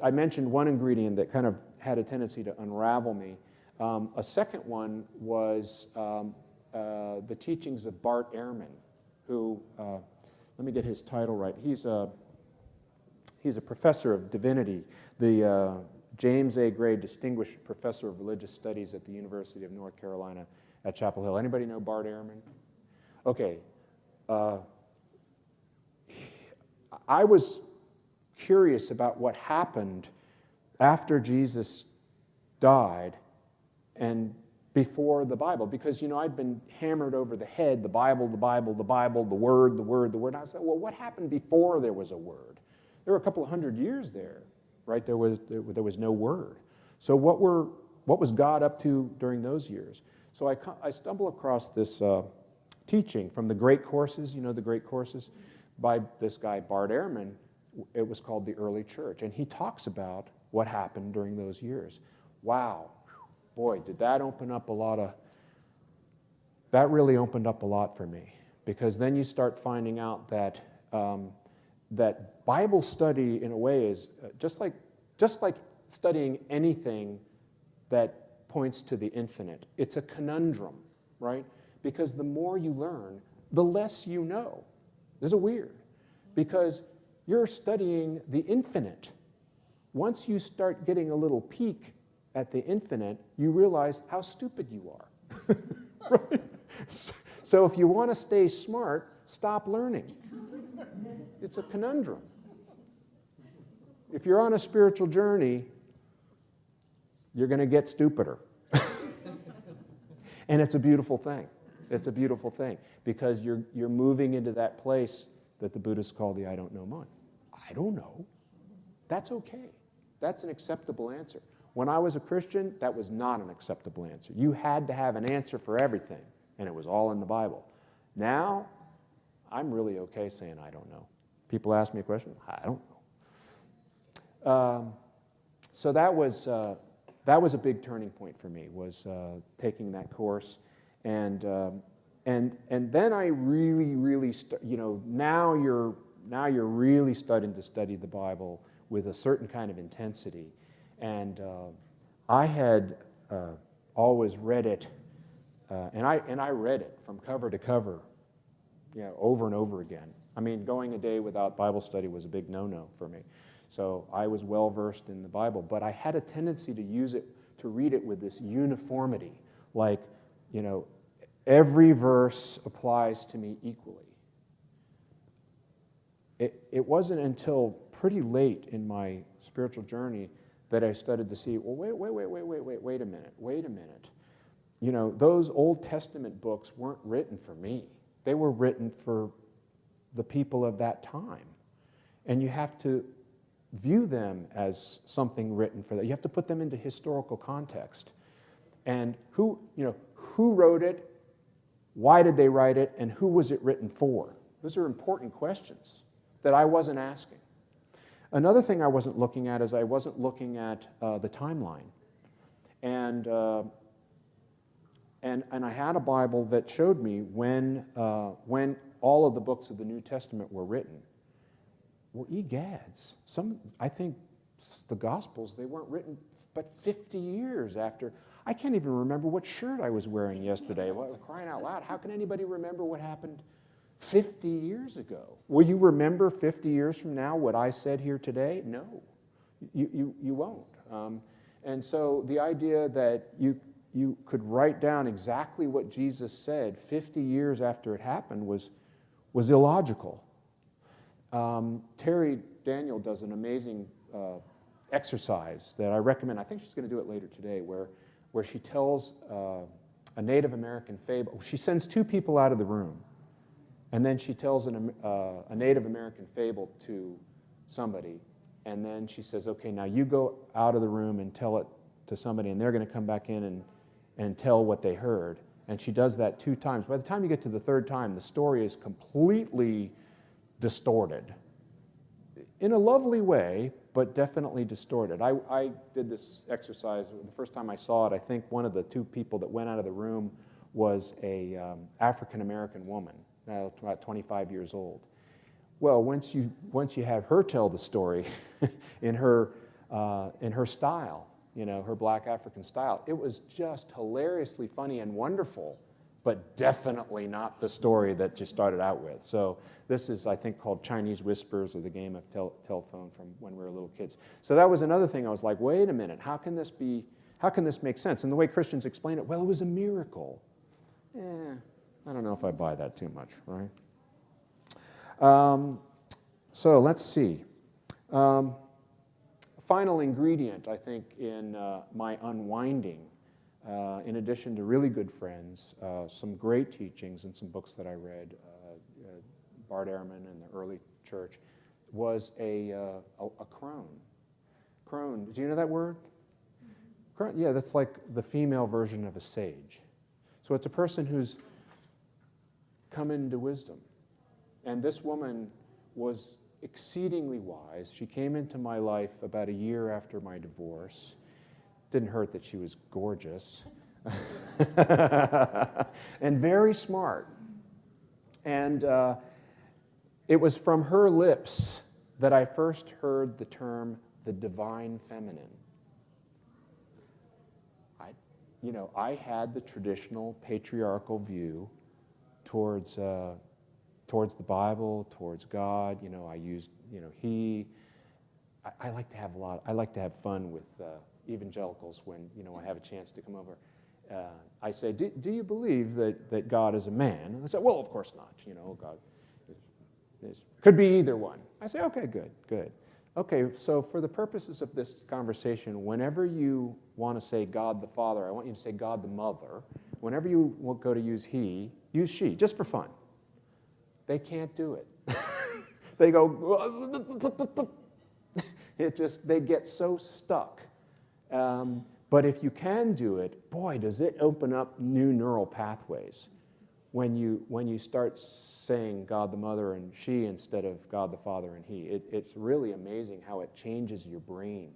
I mentioned one ingredient that kind of had a tendency to unravel me. A second one was the teachings of Bart Ehrman, who, let me get his title right. He's a professor of divinity, the James A. Gray Distinguished Professor of Religious Studies at the University of North Carolina at Chapel Hill. Anybody know Bart Ehrman? Okay. I was curious about what happened after Jesus died and before the Bible, because, I'd been hammered over the head, the Bible, the Word. And I said, well, what happened before there was a Word? There were a couple of hundred years there, right? There was no Word. So what was God up to during those years? So I stumble across this teaching from the Great Courses, the Great Courses, by this guy, Bart Ehrman. It was called the Early Church, and he talks about what happened during those years. Wow, boy, did that open up that really opened up a lot for me, because then you start finding out that that Bible study, in a way, is just like studying anything that points to the infinite. It's a conundrum, right? Because the more you learn, the less you know. This is weird, because you're studying the infinite. Once you start getting a little peek at the infinite, you realize how stupid you are. Right? So if you want to stay smart, stop learning. It's a conundrum. If you're on a spiritual journey, you're going to get stupider. And it's a beautiful thing. It's a beautiful thing, because you're moving into that place that the Buddhists call the I don't know mind. I don't know. That's okay. That's an acceptable answer. When I was a Christian, that was not an acceptable answer. You had to have an answer for everything, and it was all in the Bible. Now, I'm really okay saying I don't know. People ask me a question, I don't know. So that was a big turning point for me, was taking that course, and then I really now you're really starting to study the Bible with a certain kind of intensity, and I had always read it, and I read it from cover to cover, over and over again. I mean, going a day without Bible study was a big no-no for me. So I was well versed in the Bible, but I had a tendency to read it with this uniformity, like, every verse applies to me equally. It wasn't until pretty late in my spiritual journey that I started to see, well, wait a minute. Those Old Testament books weren't written for me. They were written for the people of that time. And you have to view them as something written for that. You have to put them into historical context. And who wrote it, why did they write it, and who was it written for? Those are important questions that I wasn't asking. Another thing I wasn't looking at is I wasn't looking at the timeline. And I had a Bible that showed me when all of the books of the New Testament were written. Well, egads. I think the Gospels, they weren't written but 50 years after. I can't even remember what shirt I was wearing yesterday. Well, crying out loud, how can anybody remember what happened 50 years ago? Will you remember 50 years from now what I said here today? No, you won't. And so the idea that you could write down exactly what Jesus said 50 years after it happened was illogical. Terry Daniel does an amazing exercise that I recommend. I think she's going to do it later today, where she tells a Native American fable. She sends two people out of the room, and then she tells a Native American fable to somebody, and then she says, okay, now you go out of the room and tell it to somebody, and they're going to come back in and tell what they heard. And she does that 2 times. By the time you get to the 3rd time, the story is completely distorted. In a lovely way, but definitely distorted. I did this exercise. The first time I saw it, I think one of the 2 people that went out of the room was a African-American woman, about 25 years old. Well, once you have her tell the story in her style, her black African style, it was just hilariously funny and wonderful, but definitely not the story that you started out with. So this is, I think, called Chinese Whispers, or the game of telephone from when we were little kids. So that was another thing. I was like, wait a minute, how can this make sense? And the way Christians explain it, well, it was a miracle. I don't know if I buy that too much, right? So let's see. Final ingredient, I think, in my unwinding, in addition to really good friends, some great teachings and some books that I read, Bart Ehrman and the early church, was a crone. Crone, do you know that word? Crone, yeah, that's like the female version of a sage. So it's a person who's come into wisdom. And this woman was exceedingly wise. She came into my life about a year after my divorce. Didn't hurt that she was gorgeous. And very smart. And it was from her lips that I first heard the term the divine feminine. I had the traditional patriarchal view towards the Bible, towards God. I used, he. I like to have I like to have fun with evangelicals when, I have a chance to come over. I say, do you believe that God is a man? And they say, well, of course not. God could be either one. I say, okay, good. Okay, so for the purposes of this conversation, whenever you want to say God the Father, I want you to say God the Mother. Whenever you go to use he, use she, just for fun. They can't do it. They go, they get so stuck. But if you can do it, boy, does it open up new neural pathways when you start saying God the Mother and she instead of God the Father and he. It's really amazing how it changes your brain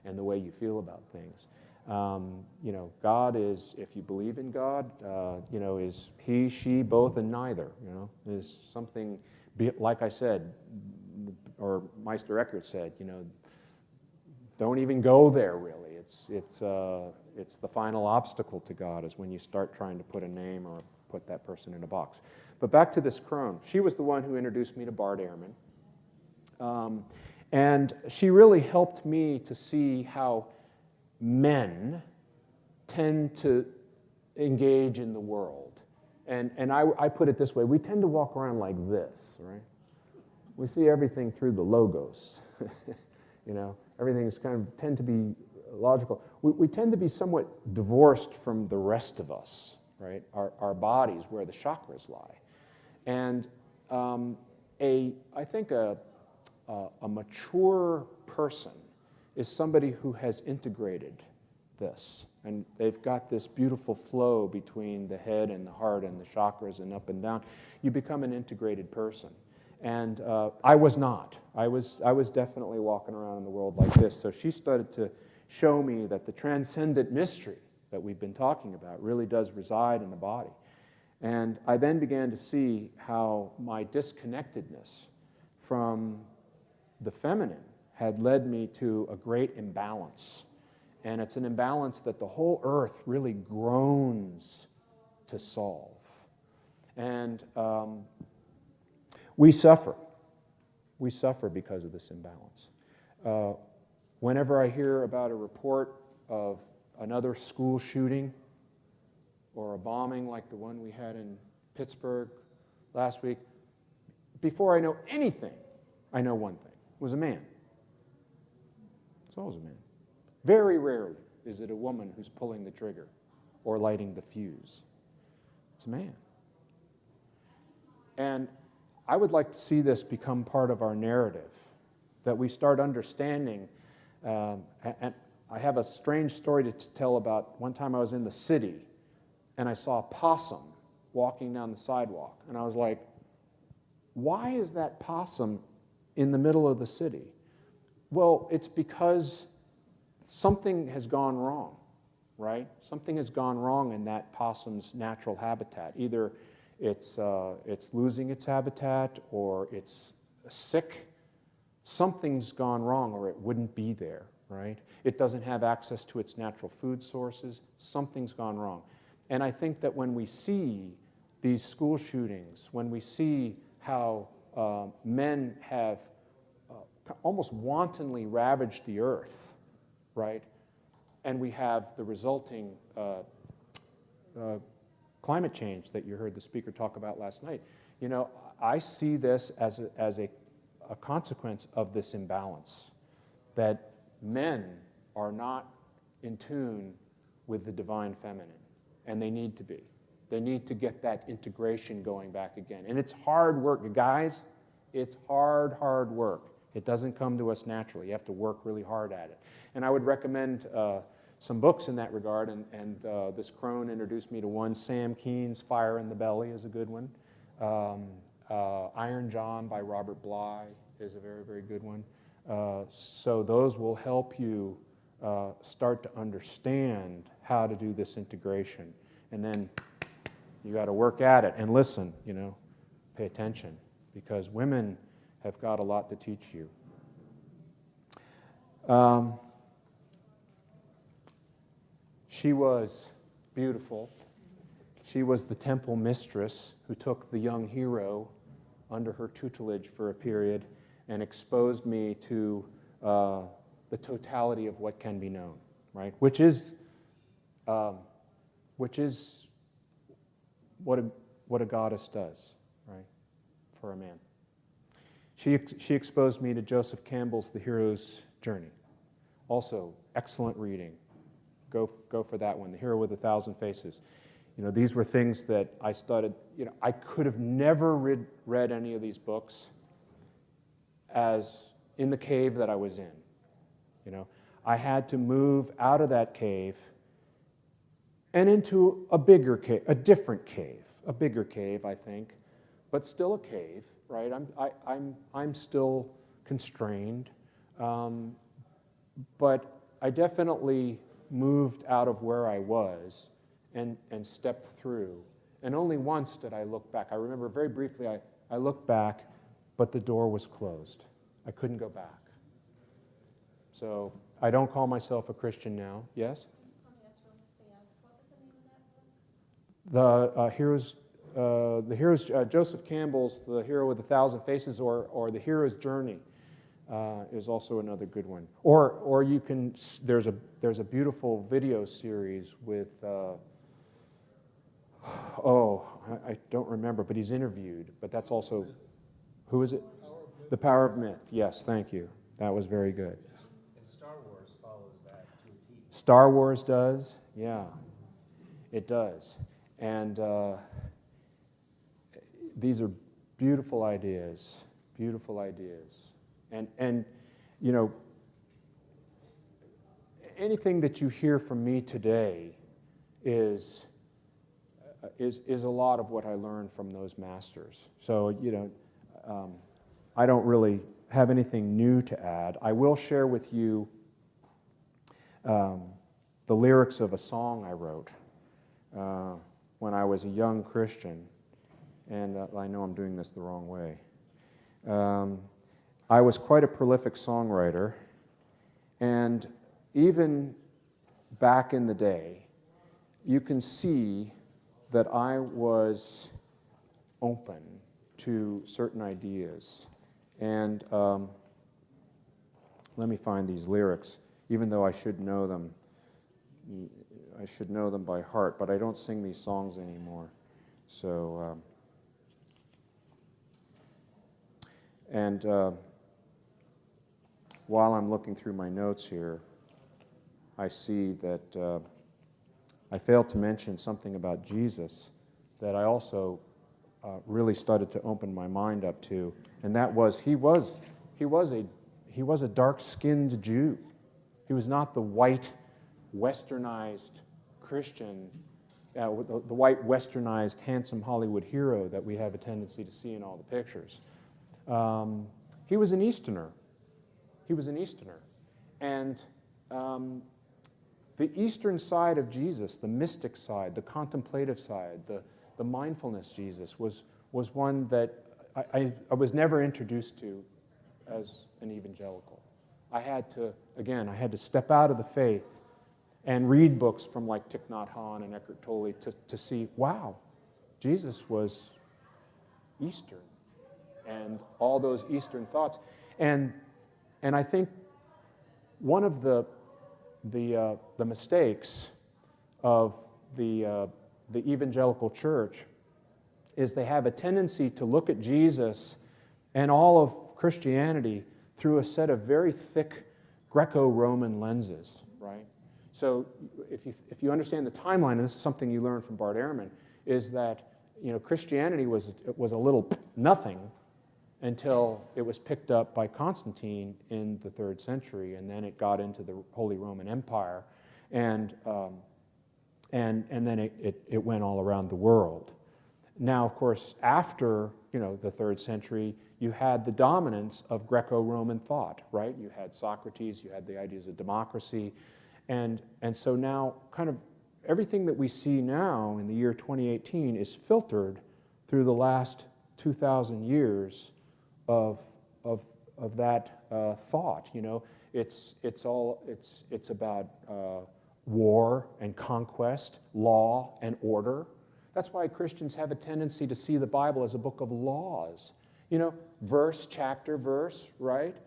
and the way you feel about things. God is, if you believe in God, is he, she, both, and neither. Is something, like I said, or Meister Eckhart said, don't even go there, really. It's the final obstacle to God is when you start trying to put a name or put that person in a box. But back to this crone. She was the one who introduced me to Bart Ehrman. And she really helped me to see how men tend to engage in the world. And I put it this way. We tend to walk around like this, right? We see everything through the logos. Everything's kind of tend to be logical. We tend to be somewhat divorced from the rest of us, right? Our bodies, where the chakras lie. And I think a mature person is somebody who has integrated this. And they've got this beautiful flow between the head and the heart and the chakras and up and down. You become an integrated person. And I was not. I was definitely walking around in the world like this. So she started to show me that the transcendent mystery that we've been talking about really does reside in the body. And I then began to see how my disconnectedness from the feminine had led me to a great imbalance. And it's an imbalance that the whole earth really groans to solve. And we suffer. We suffer because of this imbalance. Whenever I hear about a report of another school shooting or a bombing like the one we had in Pittsburgh last week, before I know anything, I know one thing. It was a man. It's always a man. Very rarely is it a woman who's pulling the trigger or lighting the fuse. It's a man. And I would like to see this become part of our narrative, that we start understanding. And I have a strange story to tell about one time I was in the city and I saw a possum walking down the sidewalk. And I was like, why is that possum in the middle of the city? Well, it's because something has gone wrong, right? Something has gone wrong in that possum's natural habitat. Either it's losing its habitat or it's sick. Something's gone wrong or it wouldn't be there, right? It doesn't have access to its natural food sources. Something's gone wrong. And I think that when we see these school shootings, when we see how men have almost wantonly ravaged the earth, right? And we have the resulting climate change that you heard the speaker talk about last night. I see this as a consequence of this imbalance, that men are not in tune with the divine feminine, and they need to be. They need to get that integration going back again. And it's hard work, guys. It's hard work. It doesn't come to us naturally. You have to work really hard at it. And I would recommend some books in that regard, and this crone introduced me to one. Sam Keene's Fire in the Belly is a good one. Iron John by Robert Bly is a very, very good one. So those will help you start to understand how to do this integration. And then you got to work at it and listen, pay attention, because women have got a lot to teach you. She was beautiful. She was the temple mistress who took the young hero under her tutelage for a period and exposed me to the totality of what can be known, right? Which is what a goddess does, right, for a man. She exposed me to Joseph Campbell's The Hero's Journey. Also, excellent reading. Go for that one, The Hero with a Thousand Faces. You know, these were things that I studied. You know, I could have never read any of these books as in the cave that I was in. You know, I had to move out of that cave and into a bigger cave, a different cave, a bigger cave, I think, but still a cave, right? I'm still constrained, but I definitely moved out of where I was and stepped through. And only once did I look back. I remember very briefly I looked back, but the door was closed. I couldn't go back. So I don't call myself a Christian now. Yes? The hero's Joseph Campbell's The Hero with a Thousand Faces, or The Hero's Journey is also another good one. Or you can, there's a beautiful video series with I don't remember, but he's interviewed. But that's also, who is it? The Power of Myth. Yes, thank you. That was very good. And Star Wars follows that to a T. Star Wars does, yeah, it does. And these are beautiful ideas, beautiful ideas. And you know, anything that you hear from me today is a lot of what I learned from those masters. So, you know, I don't really have anything new to add. I will share with you the lyrics of a song I wrote when I was a young Christian, and I know I'm doing this the wrong way. I was quite a prolific songwriter, and even back in the day, you can see that I was open to certain ideas. And let me find these lyrics, even though I should know them. I should know them by heart, but I don't sing these songs anymore. So, while I'm looking through my notes here, I see that I failed to mention something about Jesus that I also really started to open my mind up to, and that was he was a dark-skinned Jew. He was not the white, westernized Christian, the white, westernized, handsome Hollywood hero that we have a tendency to see in all the pictures. He was an Easterner. He was an Easterner. And the Eastern side of Jesus, the mystic side, the contemplative side, the mindfulness Jesus was one that I was never introduced to as an evangelical. I had to step out of the faith and read books from like Thich Nhat Hanh and Eckhart Tolle to see, wow, Jesus was Eastern and all those Eastern thoughts. And I think one of the mistakes of the evangelical church is they have a tendency to look at Jesus and all of Christianity through a set of very thick Greco-Roman lenses, right? So if you understand the timeline, and this is something you learned from Bart Ehrman, is that, you know, Christianity was a little nothing until it was picked up by Constantine in the 3rd century, and then it got into the Holy Roman Empire, and then it went all around the world. Now, of course, after, you know, the 3rd century, you had the dominance of Greco-Roman thought, right? You had Socrates, you had the ideas of democracy, and so now kind of everything that we see now in the year 2018 is filtered through the last 2,000 years of that thought. You know, it's about war and conquest, law and order. That's why Christians have a tendency to see the Bible as a book of laws. Verse, chapter, verse, right?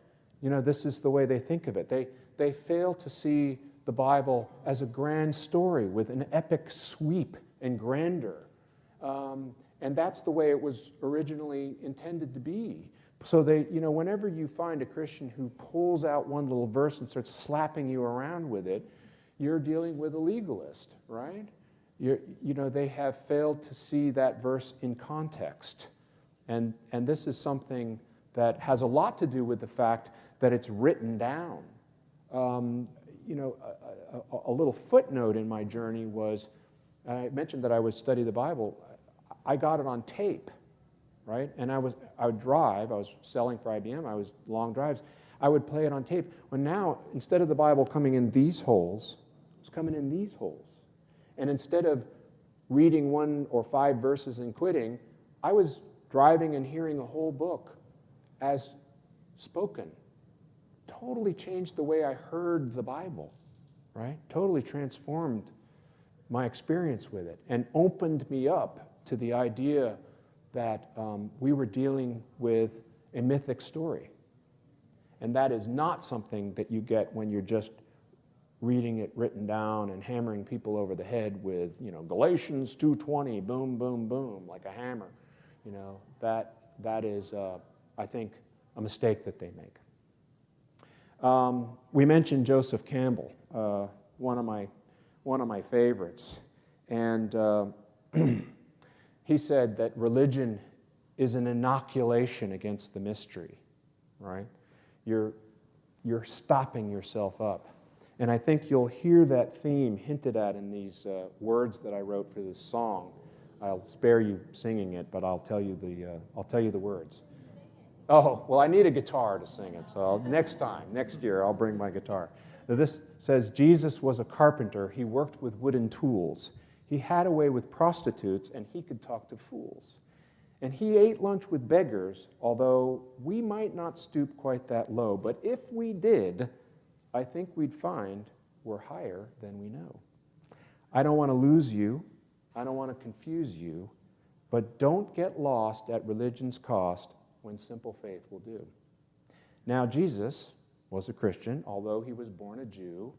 This is the way they think of it. They fail to see the Bible as a grand story with an epic sweep and grandeur. And that's the way it was originally intended to be. So whenever you find a Christian who pulls out one little verse and starts slapping you around with it, you're dealing with a legalist, right? They have failed to see that verse in context. And this is something that has a lot to do with the fact that it's written down. A little footnote in my journey was, I mentioned that I would study the Bible. I got it on tape, right? And I would drive. I was selling for IBM. I was long drives. I would play it on tape. When now, instead of the Bible coming in these holes, it's coming in these holes. And instead of reading 1 or 5 verses and quitting, I was driving and hearing a whole book as spoken. Totally changed the way I heard the Bible, right? Totally transformed my experience with it and opened me up to the idea that we were dealing with a mythic story. And that is not something that you get when you're just reading it written down and hammering people over the head with, Galatians 2:20, boom, boom, boom, like a hammer. That is, I think, a mistake that they make. We mentioned Joseph Campbell, one of my favorites, and he said that religion is an inoculation against the mystery, right? You're stopping yourself up. And I think you'll hear that theme hinted at in these words that I wrote for this song. I'll spare you singing it, but I'll tell you the words. Oh, well, I need a guitar to sing it, so next year, I'll bring my guitar. Now, this says, Jesus was a carpenter. He worked with wooden tools. He had a way with prostitutes, and he could talk to fools. And he ate lunch with beggars, although we might not stoop quite that low. But if we did, I think we'd find we're higher than we know. I don't want to lose you. I don't want to confuse you. But don't get lost at religion's cost when simple faith will do. Now, Jesus was a Christian, although he was born a Jew.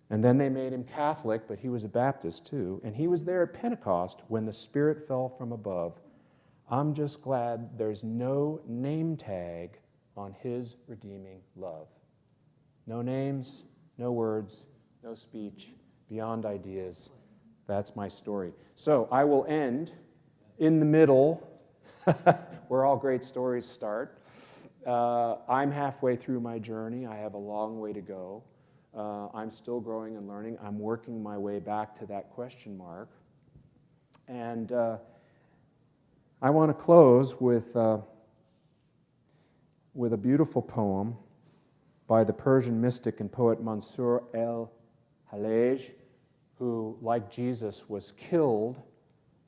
And then they made him Catholic, but he was a Baptist too. And he was there at Pentecost when the Spirit fell from above. I'm just glad there's no name tag on his redeeming love. No names, no words, no speech, beyond ideas. That's my story. So I will end in the middle, where all great stories start. I'm halfway through my journey. I have a long way to go. I'm still growing and learning. I'm working my way back to that question mark. And I want to close with a beautiful poem by the Persian mystic and poet Mansur el-Hallaj, who, like Jesus, was killed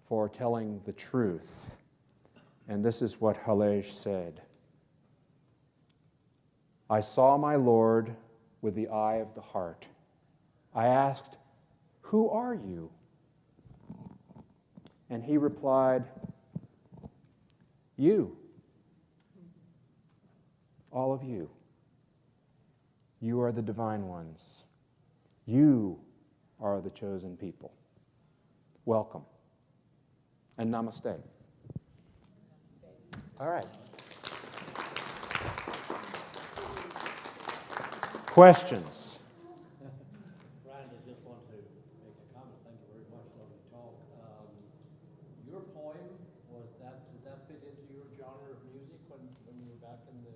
for telling the truth. And this is what Hallaj said. I saw my Lord with the eye of the heart. I asked, "Who are you?" And he replied, "You. All of you. You are the divine ones. You are the chosen people. Welcome. And namaste." All right. Questions? Brian, I just want to make a comment. Thank you very much for the talk. Your poem, did that fit into your genre of music when you were back in the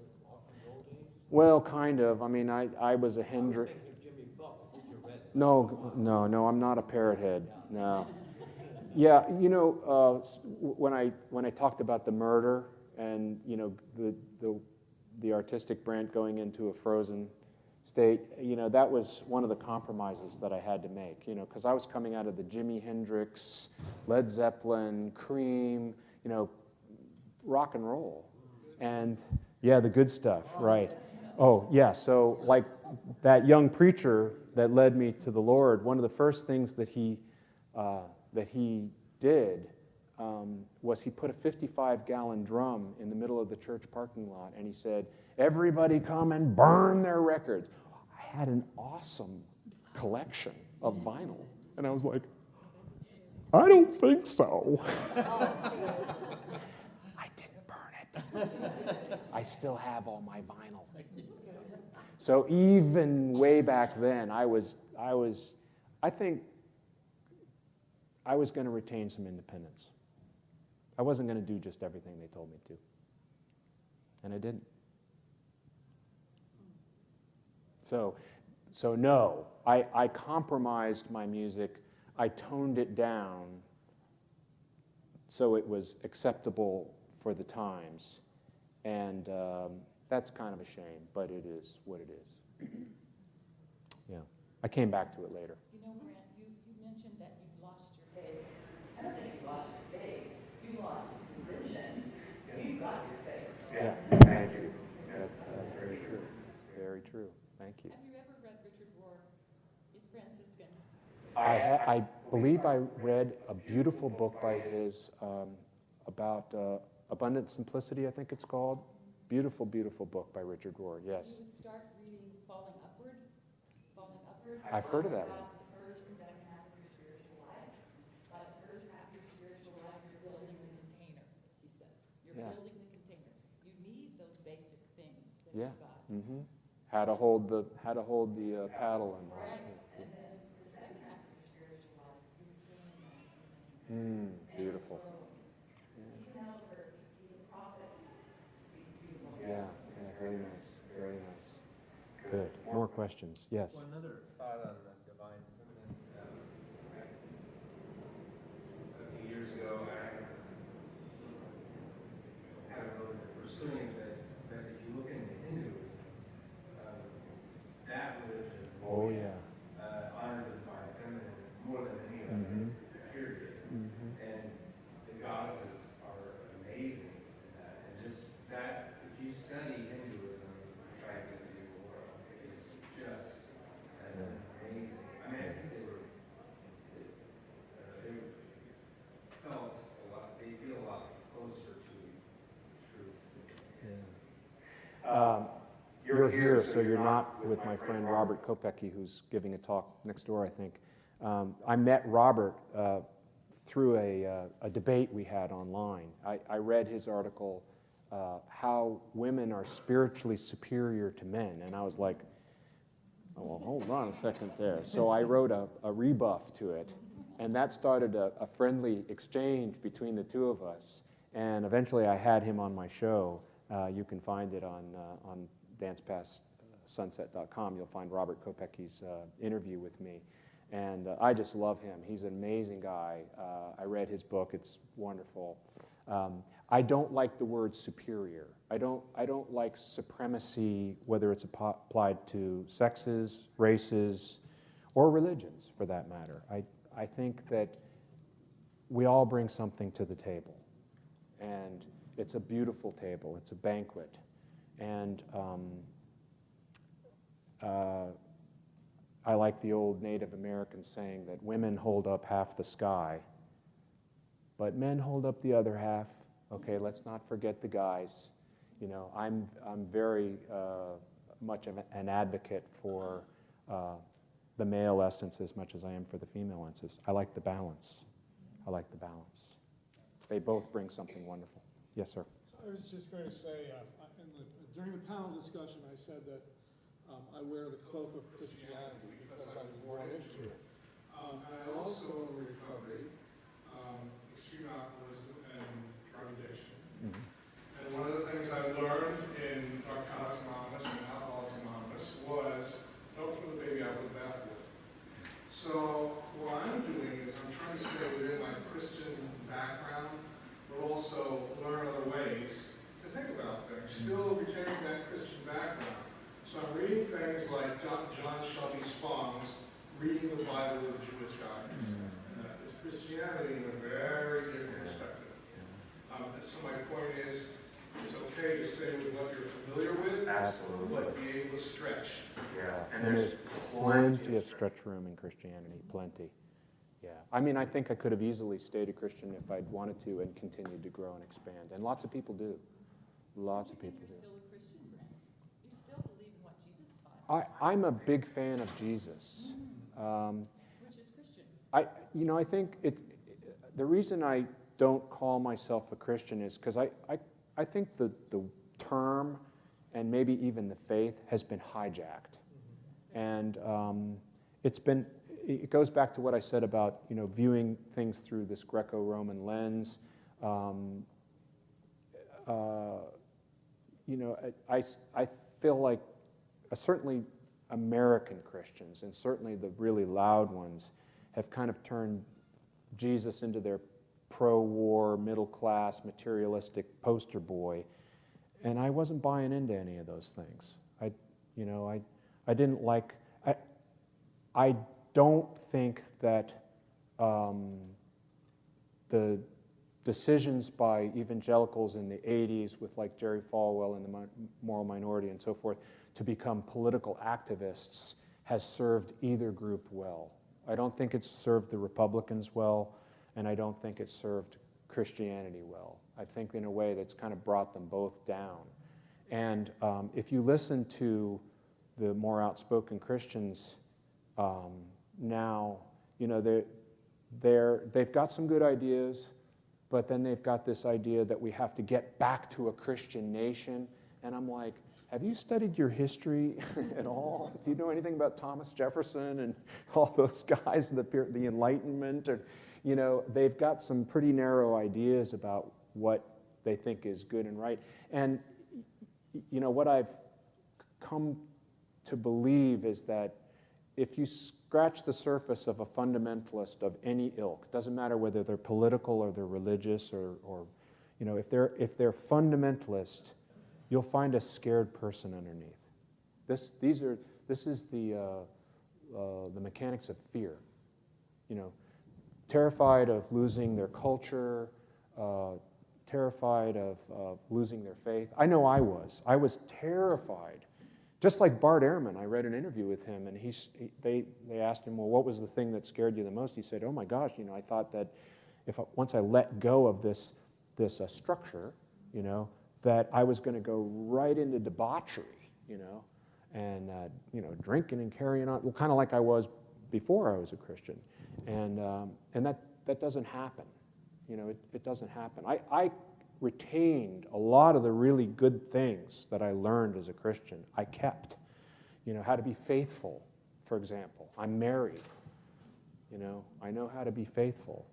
old days? Well, kind of. I mean, I was a Hendrix. I was thinking of Jimmy Buck. Did you read it? No, I'm not a parrot head. No. Yeah, when I talked about the murder and, the artistic Brent going into a frozen state, that was one of the compromises that I had to make, because I was coming out of the Jimi Hendrix, Led Zeppelin, Cream, rock and roll. And, yeah, the good stuff, right. Oh, yeah, so like that young preacher that led me to the Lord, one of the first things that he did was he put a 55-gallon drum in the middle of the church parking lot, and he said, "Everybody come and burn their records." I had an awesome collection of vinyl, and I was like, I don't think so. I didn't burn it. I still have all my vinyl. So even way back then, I think I was going to retain some independence. I wasn't going to do just everything they told me to. And I didn't. So no, I compromised my music. I toned it down so it was acceptable for the times. And that's kind of a shame, but it is what it is. Yeah. I came back to it later. You know, Grant, you mentioned that you lost your faith. I don't think you lost your faith. You lost religion. You got your faith. Yeah, thank you. That's very true. Very true. Thank you. Have you ever read Richard Rohr? He's Franciscan. I believe I read a beautiful book by his about abundant simplicity, I think it's called. Beautiful, beautiful book by Richard Rohr, yes. You would start reading Falling Upward. Falling Upward. I've heard of that one. About the first and second half of your spiritual life. By the first half of your spiritual life, you're building the container, he says. You're building the container. You need those basic things that you got. Mm-hmm. How to hold the paddle and Right. And then the second half of your spiritual life, you're filling that container. Beautiful. He's an elder. He's a prophet. He's beautiful. Yeah, very nice, very nice. Good. More questions? Yes. Well, another thought on the divine feminine. A few years ago, I had a little bit pursuing that if you look into Hinduism, that religion Oh, yeah. honors the divine feminine more than any other period. And the goddesses are amazing in that. And just that, if you study Hinduism, try to get to the world, it is just amazing. I mean, I think they felt a lot, they feel a lot closer to truth. You're here, so you're not with my friend Robert Kopecky, who's giving a talk next door, I think. I met Robert through a debate we had online. I read his article, How Women Are Spiritually Superior to Men, and I was like, oh, well, hold on a second there. So I wrote a rebuff to it, and that started a friendly exchange between the two of us. And eventually I had him on my show. You can find it on dancepastsunset.com. You'll find Robert Kopecky's interview with me. And I just love him. He's an amazing guy. I read his book. It's wonderful. I don't like the word superior. I don't like supremacy, whether it's applied to sexes, races, or religions, for that matter. I think that we all bring something to the table. And it's a beautiful table. It's a banquet. And I like the old Native American saying that women hold up half the sky, but men hold up the other half. Okay, let's not forget the guys. You know, I'm very much of an advocate for the male essence as much as I am for the female essence. I like the balance. I like the balance. They both bring something wonderful. Yes, sir. I was just going to say, during the panel discussion, I said that I wear the cloak of Christianity because I was born into it. And I also, in recovery, extreme alcoholism and drug addiction. And one of the things I learned in Narcotics Anonymous and Alcoholics Anonymous was don't throw the baby out with the bathwater. So what I'm doing is I'm trying to stay within my Christian background, but also learn other ways to think about things, still retaining that Christian background. So I'm reading things like John Shelby Spong's Reading the Bible with Jewish Eyes. And it's Christianity in a very different perspective. So my point is, it's okay to stay with what you're familiar with, but be able to stretch. Yeah, and there's plenty of stretch room in Christianity, plenty. Yeah. I mean, I think I could have easily stayed a Christian if I'd wanted to and continued to grow and expand. And lots of people do. Lots of people do. You're still a Christian, Brent. You still believe in what Jesus taught. I'm a big fan of Jesus. Which is Christian. I think the reason I don't call myself a Christian is because I think the term and maybe even the faith has been hijacked. And it goes back to what I said about, viewing things through this Greco-Roman lens. I feel like certainly American Christians, and certainly the really loud ones, have kind of turned Jesus into their pro-war, middle-class, materialistic poster boy, and I wasn't buying into any of those things. I didn't like. I don't think that the decisions by evangelicals in the 80s with like Jerry Falwell and the Moral Minority and so forth to become political activists has served either group well. I don't think it's served the Republicans well, and I don't think it's served Christianity well. I think in a way that's kind of brought them both down. And if you listen to the more outspoken Christians now, they've got some good ideas, but then they've got this idea that we have to get back to a Christian nation. And I'm like, have you studied your history at all? Do you know anything about Thomas Jefferson and all those guys, the Enlightenment? Or, they've got some pretty narrow ideas about what they think is good and right. And, what I've come to believe is that if you scratch the surface of a fundamentalist of any ilk, doesn't matter whether they're political or they're religious or if they're fundamentalist, you'll find a scared person underneath. This is the mechanics of fear. Terrified of losing their culture, terrified of losing their faith. I know I was terrified. Just like Bart Ehrman, I read an interview with him, and they asked him, well, what was the thing that scared you the most? He said, oh my gosh, I thought that once I let go of this structure, that I was going to go right into debauchery, and drinking and carrying on, well, kind of like I was before I was a Christian, and that doesn't happen, it doesn't happen. I retained a lot of the really good things that I learned as a Christian. I kept, how to be faithful, for example. I'm married, I know how to be faithful.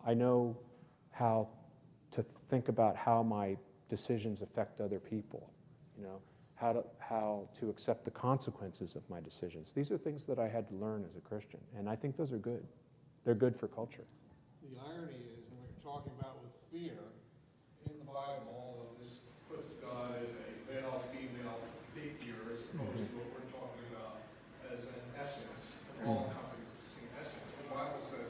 I know how to think about how my decisions affect other people, how to accept the consequences of my decisions. These are things that I had to learn as a Christian, and I think those are good. They're good for culture. The irony is, when you're talking about with fear, in the Bible, all of this puts God as a male-female figure as opposed to what we're talking about as an essence, an all-encompassing essence. The Bible says,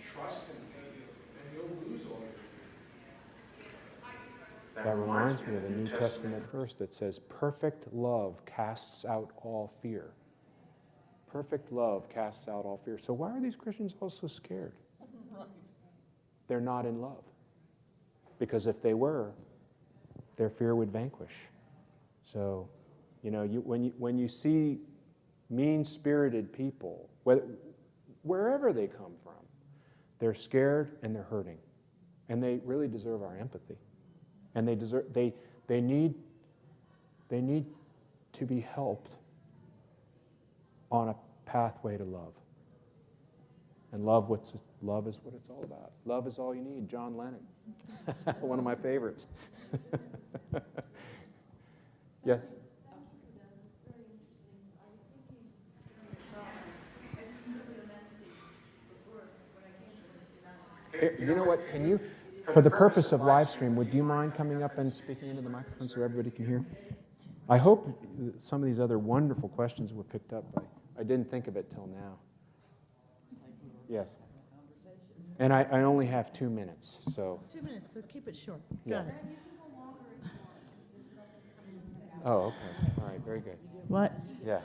trust in Him, and you'll lose all your fear. That reminds me of a New Testament verse that says, perfect love casts out all fear. Perfect love casts out all fear. So why are these Christians all so scared? Right. They're not in love. Because if they were, their fear would vanquish. So, when you see mean-spirited people, wherever they come from, they're scared and they're hurting, and they really deserve our empathy. And they need to be helped on a pathway to love. And love is what it's all about. Love is all you need. John Lennon. One of my favorites. Yes? That's very interesting. I was thinking during your talk, I just really immensely the work when I came to Cincinnati. You know what? Can you, for the purpose of live stream, would you mind coming up and speaking into the microphone so everybody can hear? I hope some of these other wonderful questions were picked up. I didn't think of it till now. Yes. And I only have 2 minutes, so. 2 minutes, so keep it short. Yeah. Got it. Oh, okay. All right, very good. What? Yeah.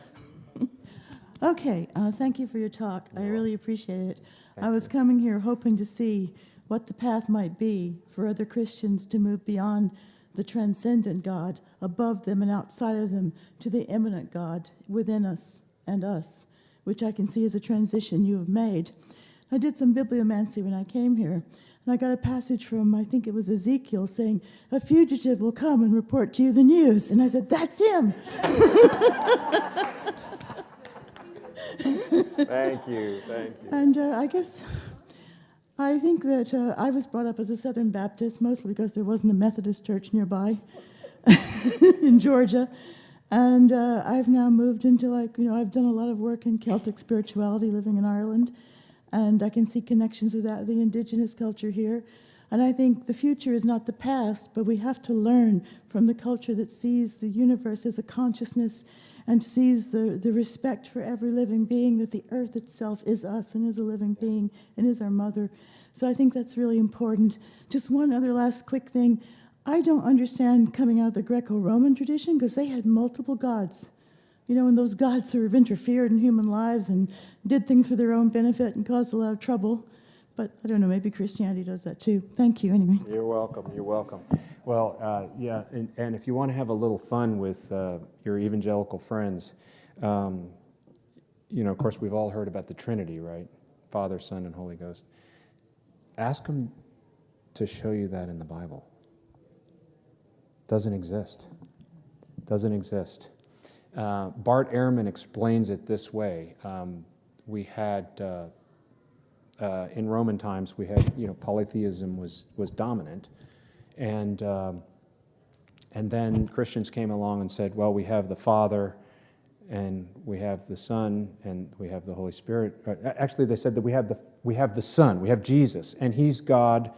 Okay, thank you for your talk. I really appreciate it. I was coming here hoping to see what the path might be for other Christians to move beyond the transcendent God, above them and outside of them, to the immanent God within us and us, which I can see as a transition you have made. I did some bibliomancy when I came here, and I got a passage from, I think it was Ezekiel, saying, "A fugitive will come and report to you the news." And I said, "That's him." Thank you. And I think that I was brought up as a Southern Baptist, mostly because there wasn't a Methodist church nearby in Georgia. And I've now moved into, I've done a lot of work in Celtic spirituality living in Ireland. And I can see connections with that, the indigenous culture here. And I think the future is not the past, but we have to learn from the culture that sees the universe as a consciousness and sees the respect for every living being, that the earth itself is us and is a living being and is our mother. So I think that's really important. Just one other last quick thing. I don't understand coming out of the Greco-Roman tradition, because they had multiple gods. And those gods sort of interfered in human lives and did things for their own benefit and caused a lot of trouble. But I don't know, maybe Christianity does that too. Thank you, anyway. You're welcome. Well, yeah, and if you want to have a little fun with your evangelical friends, of course, we've all heard about the Trinity, right? Father, Son, and Holy Ghost. Ask them to show you that in the Bible. Doesn't exist. Bart Ehrman explains it this way. We had, in Roman times, we had, polytheism was dominant. And then Christians came along and said, well, we have the Father, and we have the Son, and we have the Holy Spirit. Actually, they said that we have the Son, we have Jesus, and He's God,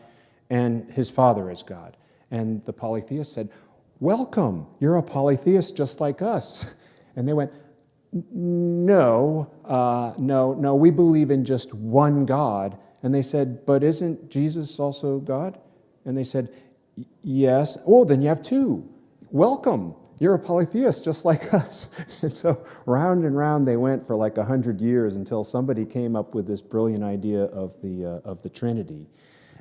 and His Father is God. And the polytheists said, welcome, you're a polytheist just like us. And they went, no, we believe in just one God. And they said, but isn't Jesus also God? And they said, yes. Oh, then you have two. Welcome, you're a polytheist just like us. And so round and round they went for like 100 years until somebody came up with this brilliant idea of the Trinity.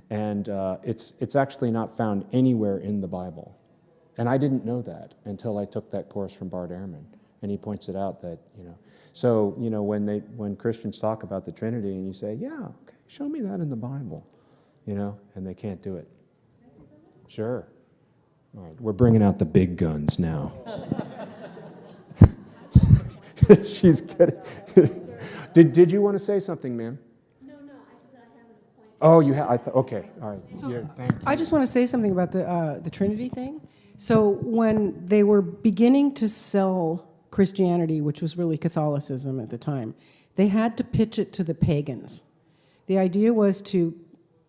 And it's actually not found anywhere in the Bible. And I didn't know that until I took that course from Bart Ehrman. And he points it out that, so, when Christians talk about the Trinity and you say, yeah, okay, show me that in the Bible, and they can't do it. Sure. All right, we're bringing out the big guns now. She's kidding. Did you want to say something, ma'am? No, I just have an appointment. Oh, you have, okay, all right. So, yeah, thank you. I just want to say something about the Trinity thing. So when they were beginning to sell Christianity, which was really Catholicism at the time, they had to pitch it to the pagans. The idea was to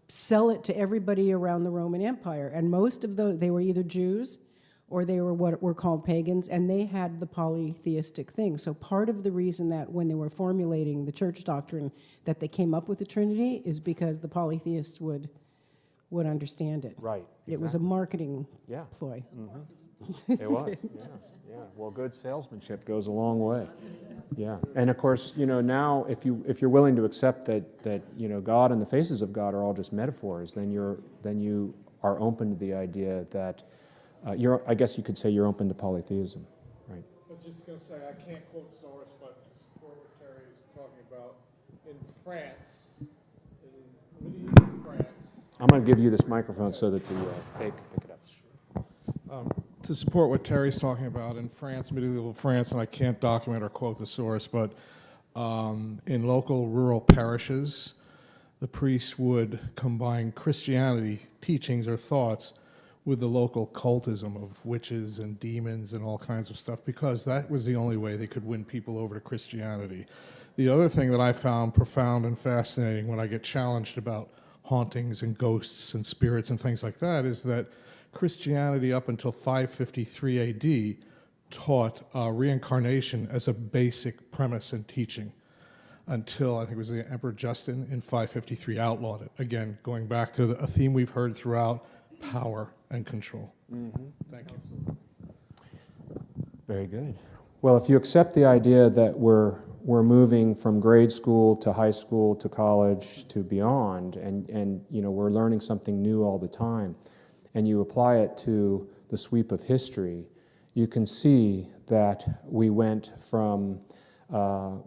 sell it to everybody around the Roman Empire, and most of those, they were either Jews or they were what were called pagans, and they had the polytheistic thing. So part of the reason that when they were formulating the church doctrine that they came up with the Trinity is because the polytheists would understand it. Right. It was a marketing ploy. Mm-hmm. It was, yeah. Well, good salesmanship goes a long way. Yeah, and of course, now if you're willing to accept that God and the faces of God are all just metaphors, then you are open to the idea that I guess you could say you're open to polytheism, right? I was just going to say, I can't quote source, but to support what Terry is talking about, in France, in medieval France. I'm going to give you this microphone so that the tape can pick it up. To support what Terry's talking about, in France, medieval France, and I can't document or quote the source, but in local rural parishes, the priests would combine Christianity teachings or thoughts with the local cultism of witches and demons and all kinds of stuff, because that was the only way they could win people over to Christianity. The other thing that I found profound and fascinating when I get challenged about hauntings and ghosts and spirits and things like that is that Christianity up until 553 AD taught reincarnation as a basic premise and teaching until, I think it was the Emperor Justin in 553 outlawed it. Again, going back to a theme we've heard throughout, power and control. Mm-hmm. Thank you. Very good. Well, if you accept the idea that we're we're moving from grade school to high school to college to beyond, and you know, we're learning something new all the time, and you apply it to the sweep of history, you can see that we went from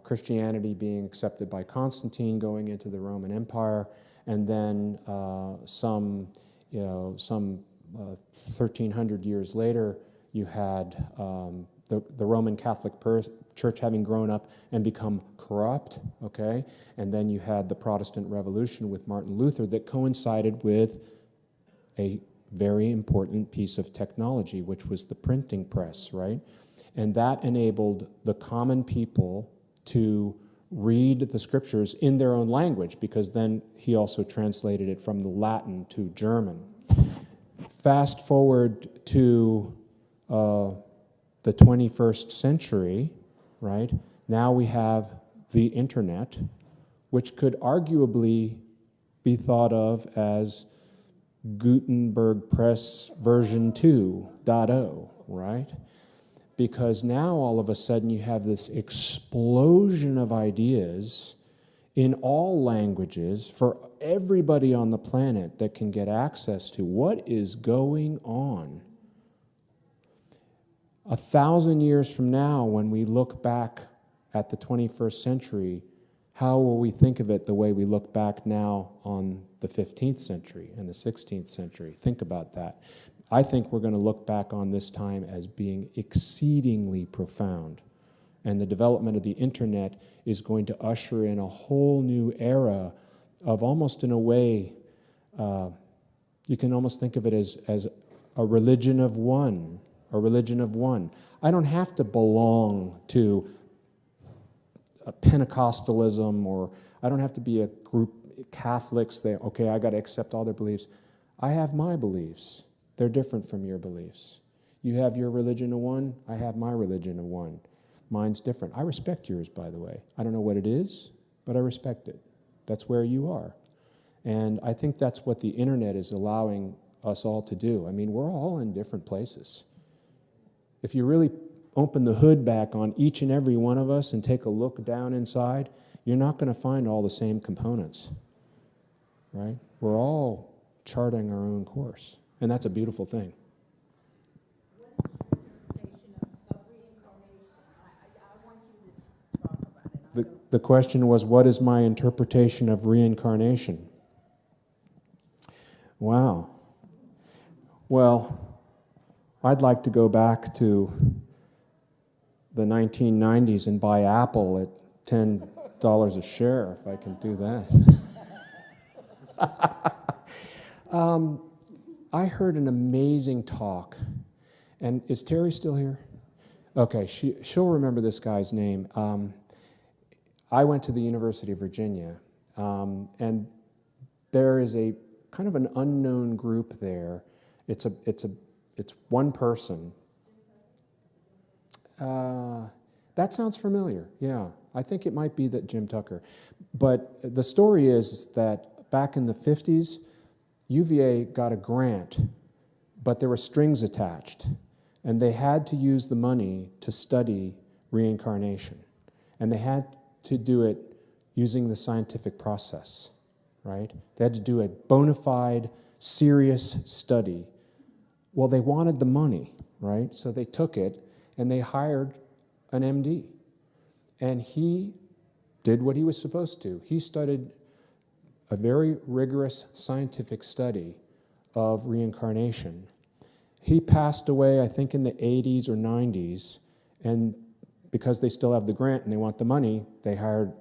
Christianity being accepted by Constantine going into the Roman Empire, and then some 1,300 years later, you had the Roman Catholic Church having grown up and become corrupt, okay? And then you had the Protestant Revolution with Martin Luther that coincided with a very important piece of technology, which was the printing press, right? And that enabled the common people to read the scriptures in their own language, because then he also translated it from the Latin to German. Fast forward to the 21st century, right? Now we have the internet, which could arguably be thought of as Gutenberg Press version 2.0, right? Because now all of a sudden you have this explosion of ideas in all languages for everybody on the planet that can get access to what is going on. 1,000 years from now, when we look back at the 21st century, how will we think of it the way we look back now on the 15th century and the 16th century? Think about that. I think we're going to look back on this time as being exceedingly profound. And the development of the internet is going to usher in a whole new era of, almost in a way, you can almost think of it as a religion of one, a religion of one. I don't have to belong to a Pentecostalism, or I don't have to be a group Catholics that, okay, I got to accept all their beliefs. I have my beliefs. They're different from your beliefs. You have your religion of one, I have my religion of one. Mine's different. I respect yours, by the way. I don't know what it is, but I respect it. That's where you are. And I think that's what the internet is allowing us all to do. I mean, we're all in different places. If you really open the hood back on each and every one of us and take a look down inside, you're not going to find all the same components, right? We're all charting our own course, and that's a beautiful thing. The question was, what is my interpretation of reincarnation? Wow. Well, I'd like to go back to the 1990s and buy Apple at $10 a share, if I can do that. I heard an amazing talk, and is Terry still here? Okay, she'll remember this guy's name. I went to the University of Virginia, and there is a kind of an unknown group there. It's one person. That sounds familiar, yeah. I think it might be that Jim Tucker. But the story is that back in the 50s, UVA got a grant, but there were strings attached, and they had to use the money to study reincarnation. And they had to do it using the scientific process, right? They had to do a bona fide, serious study. Well, they wanted the money, right? So they took it, and they hired an MD. And he did what he was supposed to. He studied a very rigorous scientific study of reincarnation. He passed away, I think, in the 80s or 90s, and because they still have the grant and they want the money, they hired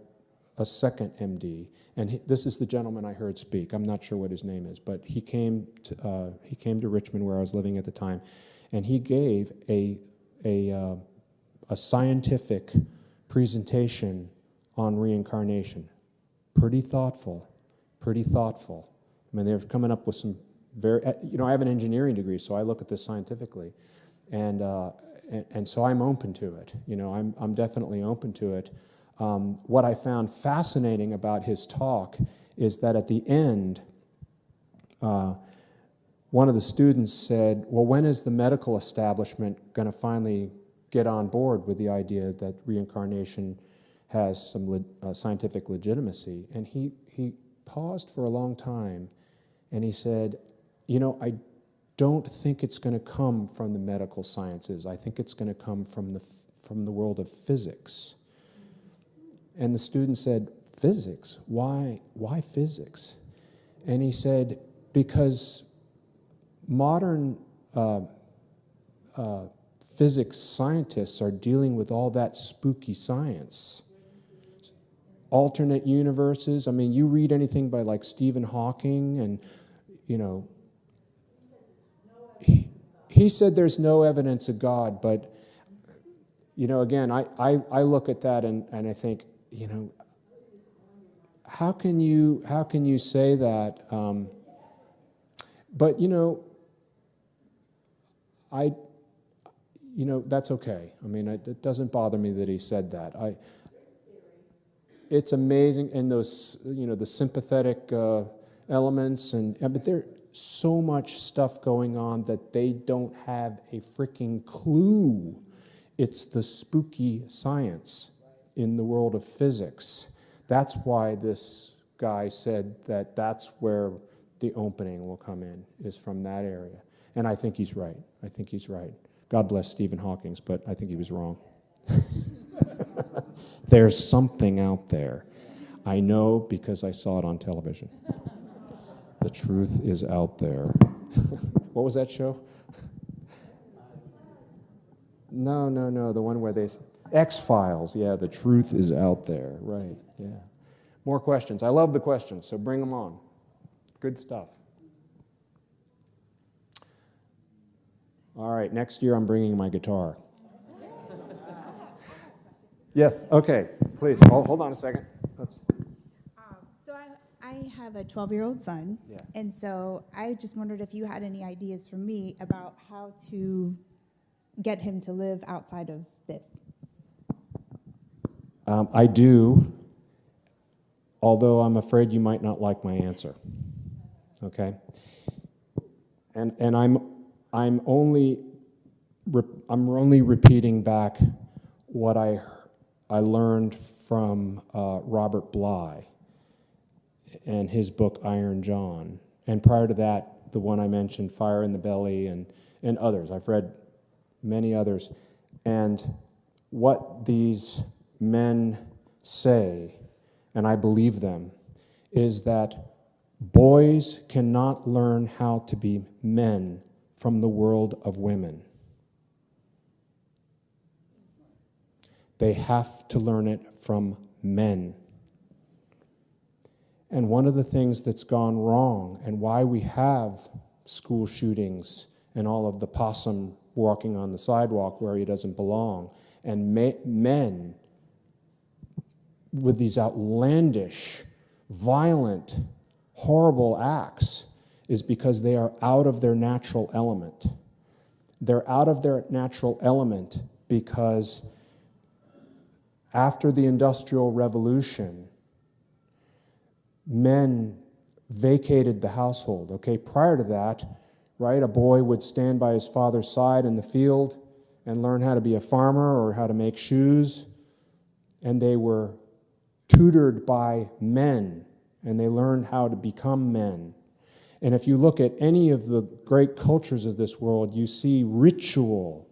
a second MD. And this is the gentleman I heard speak. I'm not sure what his name is, but he came to Richmond, where I was living at the time, and he gave a scientific presentation on reincarnation. Pretty thoughtful, pretty thoughtful. I mean, they're coming up with some very, I have an engineering degree, so I look at this scientifically, and so I'm open to it. I'm definitely open to it. What I found fascinating about his talk is that at the end, one of the students said, well, when is the medical establishment going to finally get on board with the idea that reincarnation has some scientific legitimacy. And he paused for a long time, and he said, you know, I don't think it's going to come from the medical sciences. I think it's going to come from the world of physics. And the student said, physics? Why physics? And he said, because modern physics scientists are dealing with all that spooky science. Alternate universes. I mean, you read anything by like Stephen Hawking, and, you know, he said there's no evidence of God, but, you know, again, I look at that and I think, you know, how can you say that? But, you know, that's okay. I mean, it doesn't bother me that he said that. It's amazing, and those, you know, the sympathetic elements, but there's so much stuff going on that they don't have a freaking clue. It's the spooky science in the world of physics. That's why this guy said that that's where the opening will come in, is from that area. And I think he's right. I think he's right. God bless Stephen Hawking, but I think he was wrong. There's something out there. I know because I saw it on television. The truth is out there. What was that show? No, the one where they... X-Files, yeah, the truth is out there, right, yeah. More questions. I love the questions, so bring them on. Good stuff. All right, next year I'm bringing my guitar. Yes, okay, please, hold on a second. So I have a 12-year-old son, Yeah. and so I just wondered if you had any ideas for me about how to get him to live outside of this. I do, although I'm afraid you might not like my answer. Okay, and I'm only repeating back what I learned from Robert Bly and his book Iron John, and prior to that, the one I mentioned, Fire in the Belly, and others. I've read many others, and what these men say, and I believe them, is that boys cannot learn how to be men from the world of women. They have to learn it from men. And one of the things that's gone wrong, and why we have school shootings and all of the possum walking on the sidewalk where he doesn't belong, and men with these outlandish, violent, horrible acts, is because they are out of their natural element. They're out of their natural element because after the Industrial Revolution, men vacated the household. Okay, prior to that, right, a boy would stand by his father's side in the field and learn how to be a farmer or how to make shoes, and they were tutored by men, and they learned how to become men. And if you look at any of the great cultures of this world, you see ritual,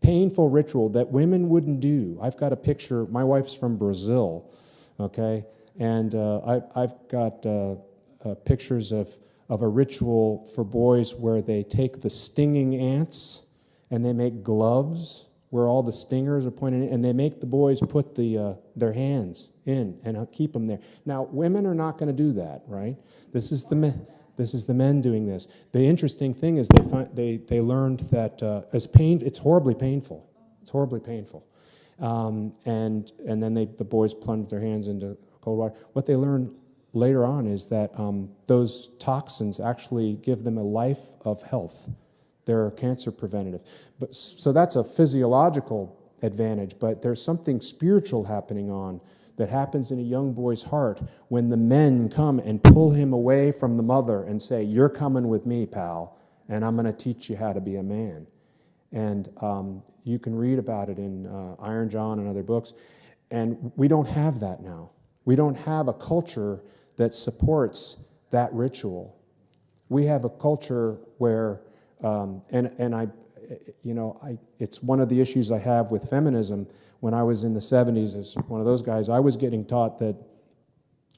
painful ritual that women wouldn't do. I've got a picture, my wife's from Brazil, okay, and I've got pictures of a ritual for boys where they take the stinging ants and they make gloves where all the stingers are pointed in, and they make the boys put their hands in and keep them there. Now, women are not going to do that, right? This is the men doing this. The interesting thing is they learned that it's horribly painful. It's horribly painful, and then the boys plunge their hands into cold water. What they learn later on is that those toxins actually give them a life of health. They're cancer preventative. So that's a physiological advantage, but there's something spiritual happening on that happens in a young boy's heart when the men come and pull him away from the mother and say, "You're coming with me, pal, and I'm going to teach you how to be a man." And you can read about it in Iron John and other books. And we don't have that now. We don't have a culture that supports that ritual. We have a culture where, it's one of the issues I have with feminism. When I was in the 70s as one of those guys, I was getting taught that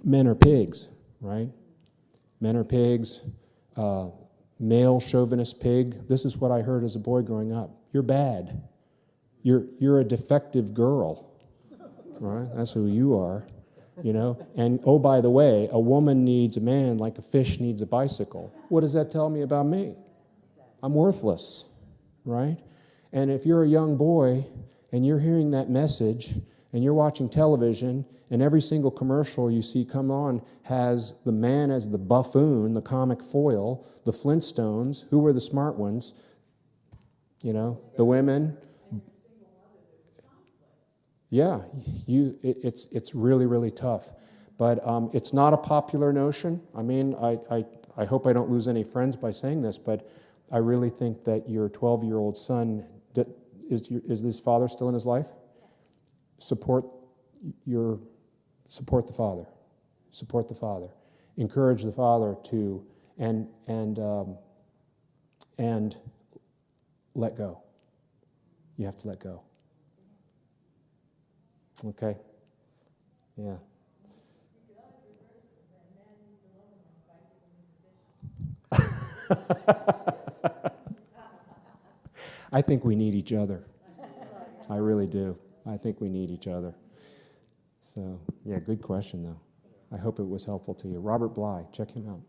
men are pigs, right? Men are pigs, male chauvinist pig. This is what I heard as a boy growing up. You're bad. You're a defective girl. Right? That's who you are, And oh, by the way, a woman needs a man like a fish needs a bicycle. What does that tell me about me? I'm worthless, right? And if you're a young boy and you're hearing that message and you're watching television and every single commercial you see come on has the man as the buffoon, the comic foil, the Flintstones, who were the smart ones, the women. Yeah, it's really, really tough. But it's not a popular notion. I mean, I hope I don't lose any friends by saying this, but I really think that your 12-year-old son, is his father still in his life? Support the father. Support the father. Encourage the father to, and let go. You have to let go. Okay. Yeah. I think we need each other. I really do. I think we need each other. So, yeah, good question, though. I hope it was helpful to you. Robert Bly, check him out.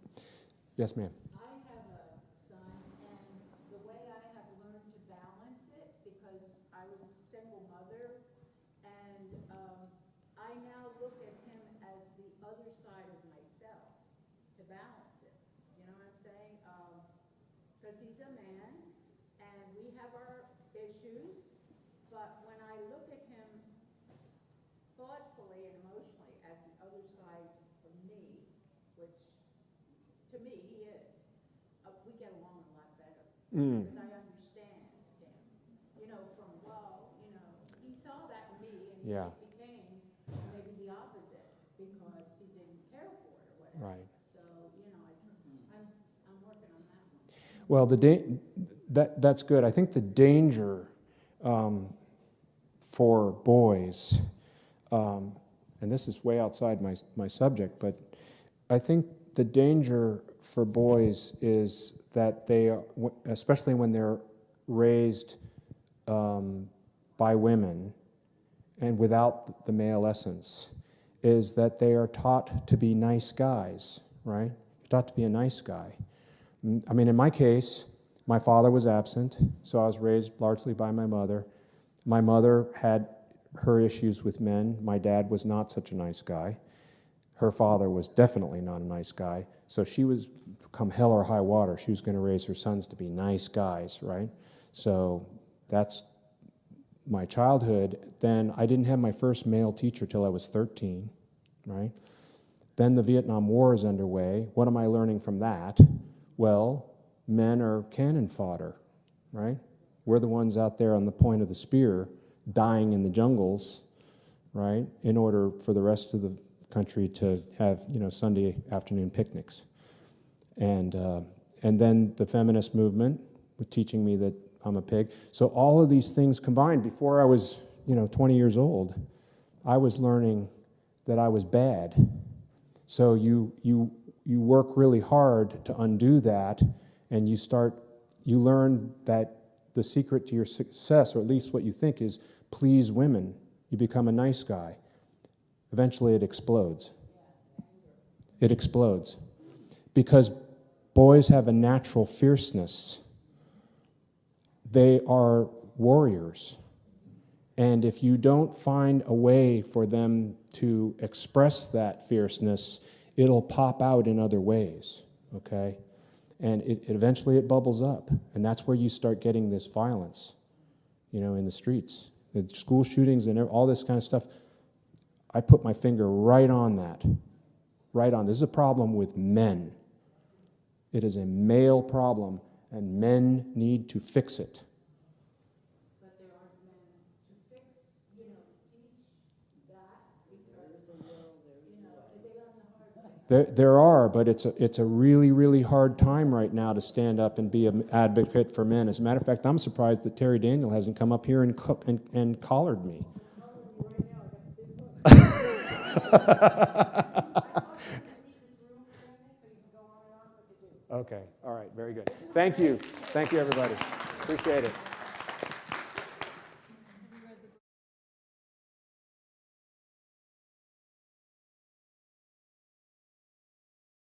Yes, ma'am. I have a son, and the way I have learned to balance it, because I was a single mother, and I now look at him as the other side of myself to balance it. You know what I'm saying? Because he's a man, and we have our issues, but when I look at him thoughtfully and emotionally as the other side of me, which to me he is, we get along a lot better. Because I understand him. He saw that in me, and Yeah. it became maybe the opposite because he didn't care for it or whatever. Right. So, I'm working on that one. Well, that's good. I think the danger for boys, and this is way outside my subject, but I think the danger for boys is that they, especially when they're raised by women and without the male essence, is that they are taught to be nice guys, right? Taught to be a nice guy. I mean, in my case, my father was absent, so I was raised largely by my mother. My mother had her issues with men. My dad was not such a nice guy. Her father was definitely not a nice guy. So she was, come hell or high water, she was going to raise her sons to be nice guys, right? So that's my childhood. Then I didn't have my first male teacher till I was 13, right? Then the Vietnam War is underway. What am I learning from that? Well, men are cannon fodder, right? We're the ones out there on the point of the spear, dying in the jungles, right, in order for the rest of the country to have, Sunday afternoon picnics. And then the feminist movement was teaching me that I'm a pig. So all of these things combined, before I was, 20 years old, I was learning that I was bad. So you work really hard to undo that, and you learn that the secret to your success, or at least what you think, is please women. You become a nice guy. Eventually it explodes. It explodes. Because boys have a natural fierceness. They are warriors. And if you don't find a way for them to express that fierceness, it'll pop out in other ways, okay? And eventually it bubbles up. And that's where you start getting this violence, in the streets. The school shootings and all this kind of stuff. I put my finger right on that. Right on. This is a problem with men. It is a male problem, and men need to fix it. But there aren't men to fix, teach that There are, but it's a really, really hard time right now to stand up and be an advocate for men. As a matter of fact, I'm surprised that Terry Daniel hasn't come up here and collared me. Okay, all right, very good. Thank you, everybody. Appreciate it.